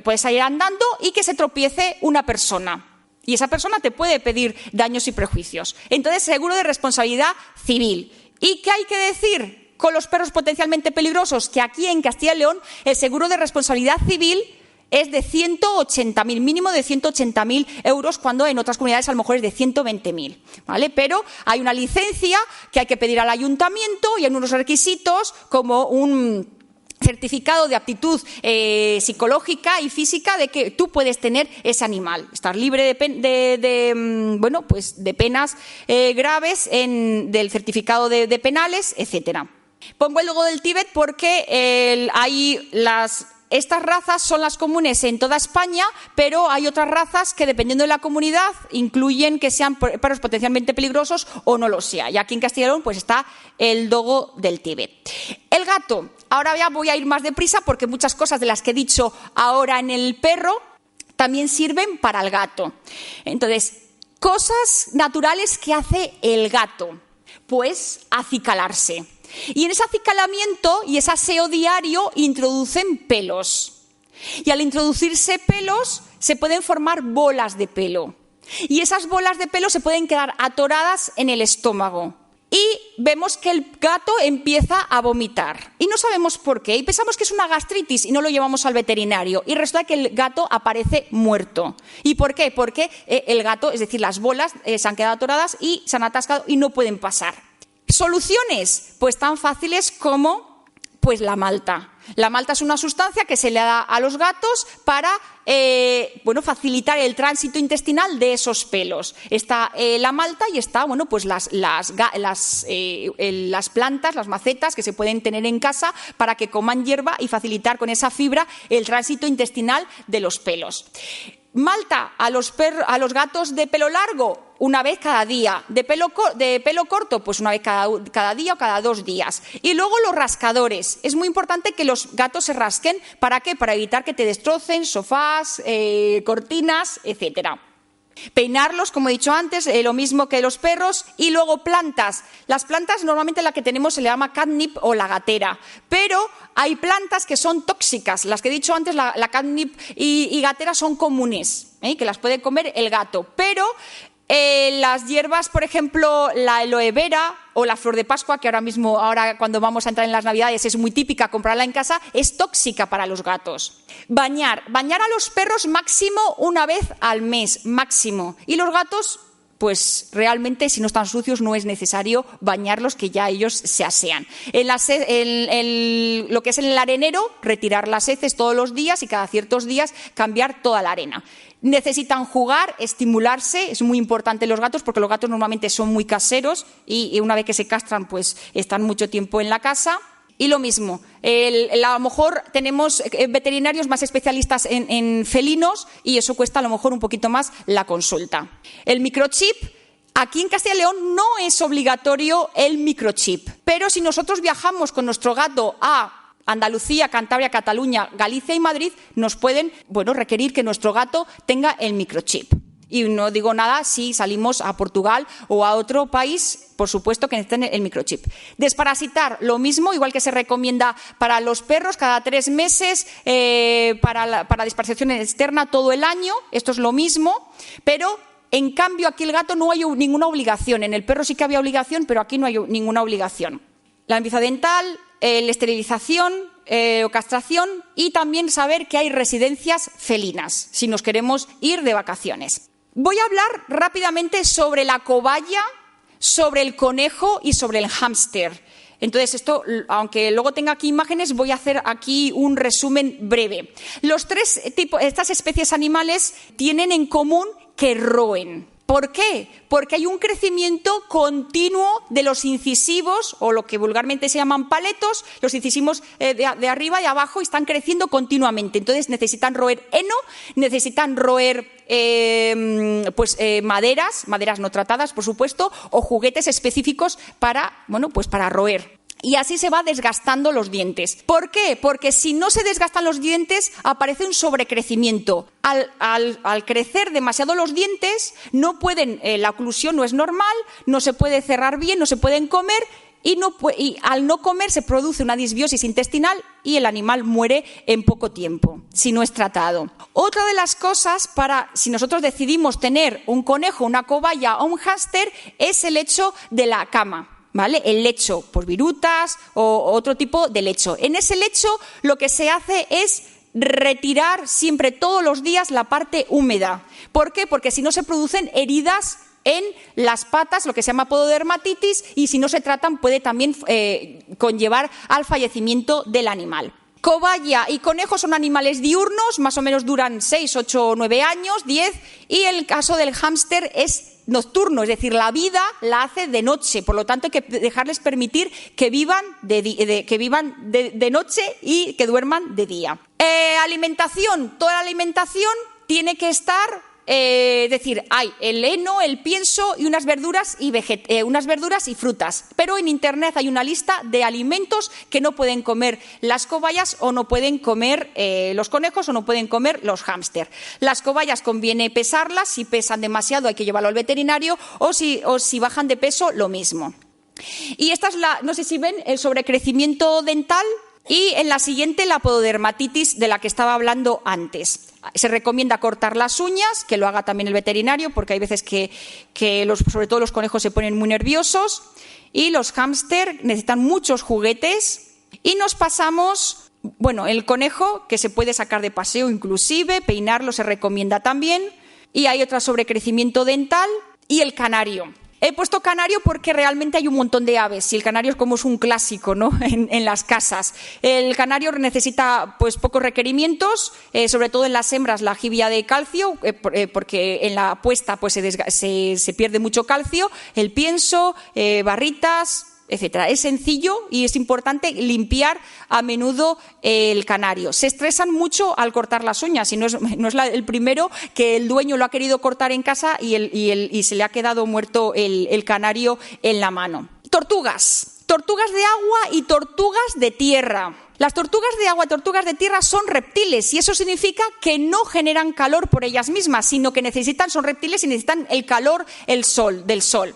A: puedes ir andando y que se tropiece una persona. Y esa persona te puede pedir daños y perjuicios. Entonces, seguro de responsabilidad civil. ¿Y qué hay que decir? con los perros potencialmente peligrosos, que aquí en Castilla y León el seguro de responsabilidad civil es de 180.000, mínimo de 180.000 euros, cuando en otras comunidades a lo mejor es de 120.000, ¿vale? Pero hay una licencia que hay que pedir al ayuntamiento y hay unos requisitos como un certificado de aptitud psicológica y física de que tú puedes tener ese animal, estar libre de penas graves del certificado de penales, etcétera. Pongo el logo del Tíbet porque estas razas son las comunes en toda España, pero hay otras razas que, dependiendo de la comunidad, incluyen que sean perros potencialmente peligrosos o no lo sea. Y aquí en Castilla y León pues está el dogo del Tíbet. El gato. Ahora ya voy a ir más deprisa porque muchas cosas de las que he dicho ahora en el perro también sirven para el gato. Entonces, cosas naturales que hace el gato. Pues acicalarse. Y en ese acicalamiento y ese aseo diario introducen pelos. Y al introducirse pelos se pueden formar bolas de pelo. Y esas bolas de pelo se pueden quedar atoradas en el estómago. Y vemos que el gato empieza a vomitar. Y no sabemos por qué. Y pensamos que es una gastritis y no lo llevamos al veterinario. Y resulta que el gato aparece muerto. ¿Y por qué? Porque el gato, es decir, las bolas se han quedado atoradas y se han atascado y no pueden pasar. ¿Soluciones? Pues tan fáciles como pues la malta. La malta es una sustancia que se le da a los gatos para facilitar el tránsito intestinal de esos pelos. Está la malta y está las plantas, las macetas que se pueden tener en casa para que coman hierba y facilitar con esa fibra el tránsito intestinal de los pelos. Malta a los gatos de pelo largo, una vez cada día. De pelo corto, pues una vez cada día o cada 2 días. Y luego los rascadores. Es muy importante que los gatos se rasquen. ¿Para qué? Para evitar que te destrocen sofás, cortinas, etcétera. Peinarlos, como he dicho antes, lo mismo que los perros. Y luego plantas. Las plantas, normalmente la que tenemos se le llama catnip o la gatera. Pero hay plantas que son tóxicas. Las que he dicho antes, la catnip y gatera son comunes, que las puede comer el gato. Pero las hierbas, por ejemplo, la aloe vera o la flor de Pascua, que ahora cuando vamos a entrar en las Navidades es muy típica comprarla en casa, es tóxica para los gatos. Bañar a los perros máximo una vez al mes, máximo. Y los gatos, pues realmente si no están sucios no es necesario bañarlos, que ya ellos se asean. Lo que es en el arenero, retirar las heces todos los días y cada ciertos días cambiar toda la arena. Necesitan jugar, estimularse, es muy importante los gatos porque los gatos normalmente son muy caseros y una vez que se castran pues están mucho tiempo en la casa. Y lo mismo, a lo mejor tenemos veterinarios más especialistas en felinos y eso cuesta a lo mejor un poquito más la consulta. El microchip, aquí en Castilla y León no es obligatorio el microchip, pero si nosotros viajamos con nuestro gato a Andalucía, Cantabria, Cataluña, Galicia y Madrid, nos pueden requerir que nuestro gato tenga el microchip. Y no digo nada si salimos a Portugal o a otro país, por supuesto que necesitan el microchip. Desparasitar, lo mismo, igual que se recomienda para los perros, cada 3 meses, para disparasitación externa todo el año, esto es lo mismo, pero en cambio aquí el gato no hay ninguna obligación. En el perro sí que había obligación, pero aquí no hay ninguna obligación. La limpieza dental, la esterilización o castración, y también saber que hay residencias felinas si nos queremos ir de vacaciones. Voy a hablar rápidamente sobre la cobaya, sobre el conejo y sobre el hámster. Entonces, esto, aunque luego tenga aquí imágenes, voy a hacer aquí un resumen breve. Estas especies animales tienen en común que roen. ¿Por qué? Porque hay un crecimiento continuo de los incisivos, o lo que vulgarmente se llaman paletos, los incisivos de arriba y abajo, y están creciendo continuamente. Entonces necesitan roer heno, necesitan roer maderas no tratadas, por supuesto, o juguetes específicos para roer. Y así se va desgastando los dientes. ¿Por qué? Porque si no se desgastan los dientes, aparece un sobrecrecimiento. Al crecer demasiado los dientes, la oclusión no es normal, no se puede cerrar bien, no se pueden comer, y al no comer se produce una disbiosis intestinal y el animal muere en poco tiempo, si no es tratado. Otra de las cosas si nosotros decidimos tener un conejo, una cobaya o un hámster, es el hecho de la cama. ¿vale? El lecho, pues virutas o otro tipo de lecho. En ese lecho lo que se hace es retirar siempre todos los días la parte húmeda. ¿Por qué? Porque si no se producen heridas en las patas, lo que se llama pododermatitis, y si no se tratan puede también conllevar al fallecimiento del animal. Cobaya y conejo son animales diurnos, más o menos duran 6, 8, 9 años, 10, y el caso del hámster es nocturno, es decir, la vida la hace de noche, por lo tanto hay que dejarles permitir que vivan de noche y que duerman de día. Alimentación, toda la alimentación tiene que estar, es decir, hay el heno, el pienso y unas verduras y frutas. Pero en internet hay una lista de alimentos que no pueden comer las cobayas o no pueden comer los conejos o no pueden comer los hámster. Las cobayas conviene pesarlas, si pesan demasiado hay que llevarlo al veterinario o si bajan de peso lo mismo. Y esta es no sé si ven, el sobrecrecimiento dental. Y en la siguiente, la pododermatitis de la que estaba hablando antes. Se recomienda cortar las uñas, que lo haga también el veterinario, porque hay veces que sobre todo los conejos se ponen muy nerviosos. Y los hámster necesitan muchos juguetes. Y nos pasamos, el conejo, que se puede sacar de paseo inclusive, peinarlo se recomienda también. Y hay otro sobrecrecimiento dental. Y el canario. He puesto canario porque realmente hay un montón de aves y el canario es un clásico, ¿no? en las casas. El canario necesita pues pocos requerimientos, sobre todo en las hembras la jibia de calcio, porque en la puesta pues se pierde mucho calcio, el pienso, barritas, etcétera. Es sencillo y es importante limpiar a menudo el canario. Se estresan mucho al cortar las uñas y no es el primero que el dueño lo ha querido cortar en casa y se le ha quedado muerto el canario en la mano. Tortugas de agua y tortugas de tierra. Las tortugas de agua y tortugas de tierra son reptiles y eso significa que no generan calor por ellas mismas, sino que son reptiles y necesitan el calor del sol.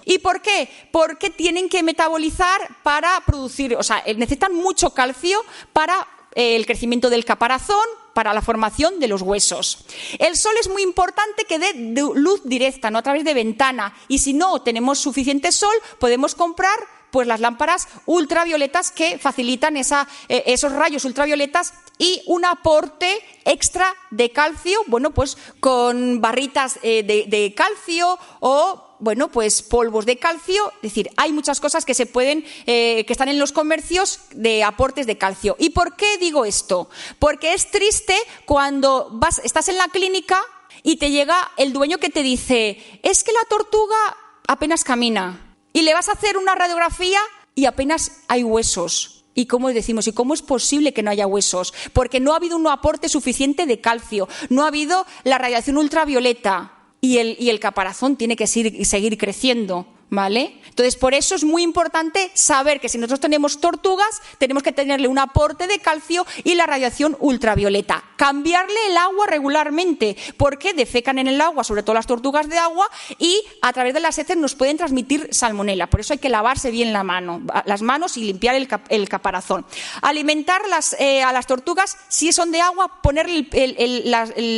A: ¿Y por qué? Porque tienen que metabolizar para producir, necesitan mucho calcio para el crecimiento del caparazón, para la formación de los huesos. El sol es muy importante que dé luz directa, no a través de ventana, y si no tenemos suficiente sol podemos comprar pues las lámparas ultravioletas que facilitan esos rayos ultravioletas y un aporte extra de calcio, pues con barritas de calcio o pues polvos de calcio. Es decir, hay muchas cosas que que están en los comercios de aportes de calcio. ¿Y por qué digo esto? Porque es triste cuando estás en la clínica y te llega el dueño que te dice, es que la tortuga apenas camina. Y le vas a hacer una radiografía y apenas hay huesos. ¿Y cómo decimos? ¿Y cómo es posible que no haya huesos? Porque no ha habido un aporte suficiente de calcio, no ha habido la radiación ultravioleta y el caparazón tiene que seguir creciendo, ¿vale? Entonces, por eso es muy importante saber que si nosotros tenemos tortugas, tenemos que tenerle un aporte de calcio y la radiación ultravioleta. Cambiarle el agua regularmente, porque defecan en el agua, sobre todo las tortugas de agua, y a través de las heces nos pueden transmitir salmonela. Por eso hay que lavarse bien las manos y limpiar el caparazón. Alimentar a las tortugas, si son de agua, ponerle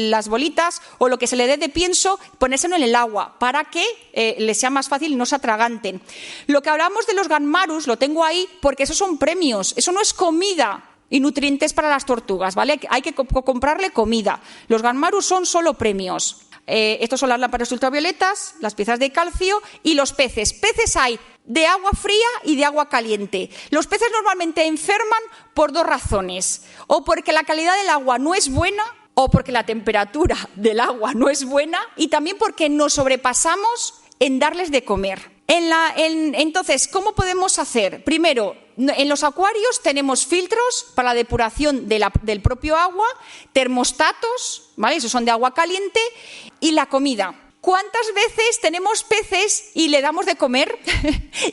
A: las bolitas o lo que se le dé de pienso, ponérselo en el agua para que les sea más fácil y no se atraganten. Lo que hablamos de los ganmarus lo tengo ahí porque esos son premios, eso no es comida y nutrientes para las tortugas, ¿vale? Hay que comprarle comida. Los ganmarus son solo premios. Estos son las lámparas ultravioletas, las piezas de calcio y los peces. Peces hay de agua fría y de agua caliente. Los peces normalmente enferman por dos razones: o porque la calidad del agua no es buena, o porque la temperatura del agua no es buena, y también porque nos sobrepasamos en darles de comer. Entonces, ¿cómo podemos hacer? Primero, en los acuarios tenemos filtros para la depuración del propio agua, termostatos, ¿vale? Esos son de agua caliente, y la comida. ¿Cuántas veces tenemos peces y le damos de comer?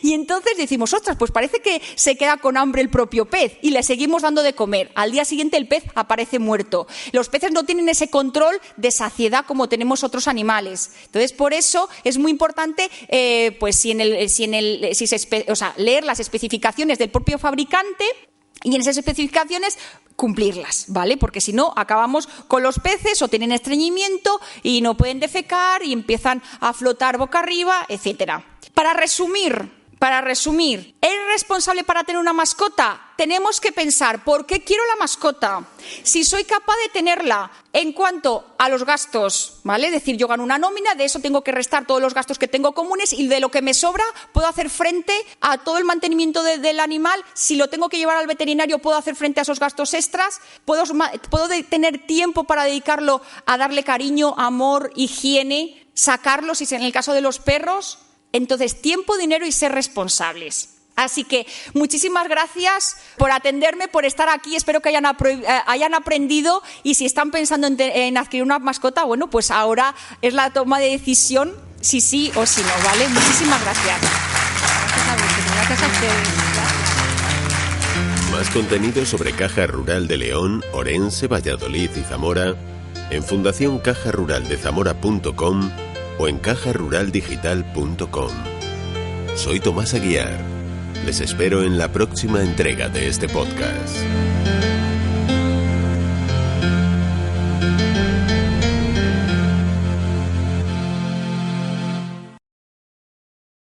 A: Y entonces decimos, ostras, pues parece que se queda con hambre el propio pez y le seguimos dando de comer. Al día siguiente el pez aparece muerto. Los peces no tienen ese control de saciedad como tenemos otros animales. Entonces, por eso es muy importante leer las especificaciones del propio fabricante y en esas especificaciones cumplirlas, ¿vale? Porque si no, acabamos con los peces o tienen estreñimiento y no pueden defecar y empiezan a flotar boca arriba, etcétera. Para resumir para resumir, ¿eres responsable para tener una mascota? Tenemos que pensar, ¿por qué quiero la mascota? Si soy capaz de tenerla en cuanto a los gastos, ¿vale? Es decir, yo gano una nómina, de eso tengo que restar todos los gastos que tengo comunes y de lo que me sobra puedo hacer frente a todo el mantenimiento del animal. Si lo tengo que llevar al veterinario, puedo hacer frente a esos gastos extras. Puedo tener tiempo para dedicarlo a darle cariño, amor, higiene, sacarlo, si es en el caso de los perros. Entonces, tiempo, dinero y ser responsables. Así que muchísimas gracias por atenderme, por estar aquí. Espero que hayan aprendido y si están pensando en adquirir una mascota, bueno, pues ahora es la toma de decisión, si sí o si no, ¿vale? Muchísimas gracias. Gracias a ustedes.
B: Más contenido sobre Caja Rural de León, Orense, Valladolid y Zamora en fundacioncajaruraldezamora.com o en cajaruraldigital.com. Soy Tomás Aguiar. Les espero en la próxima entrega de este podcast.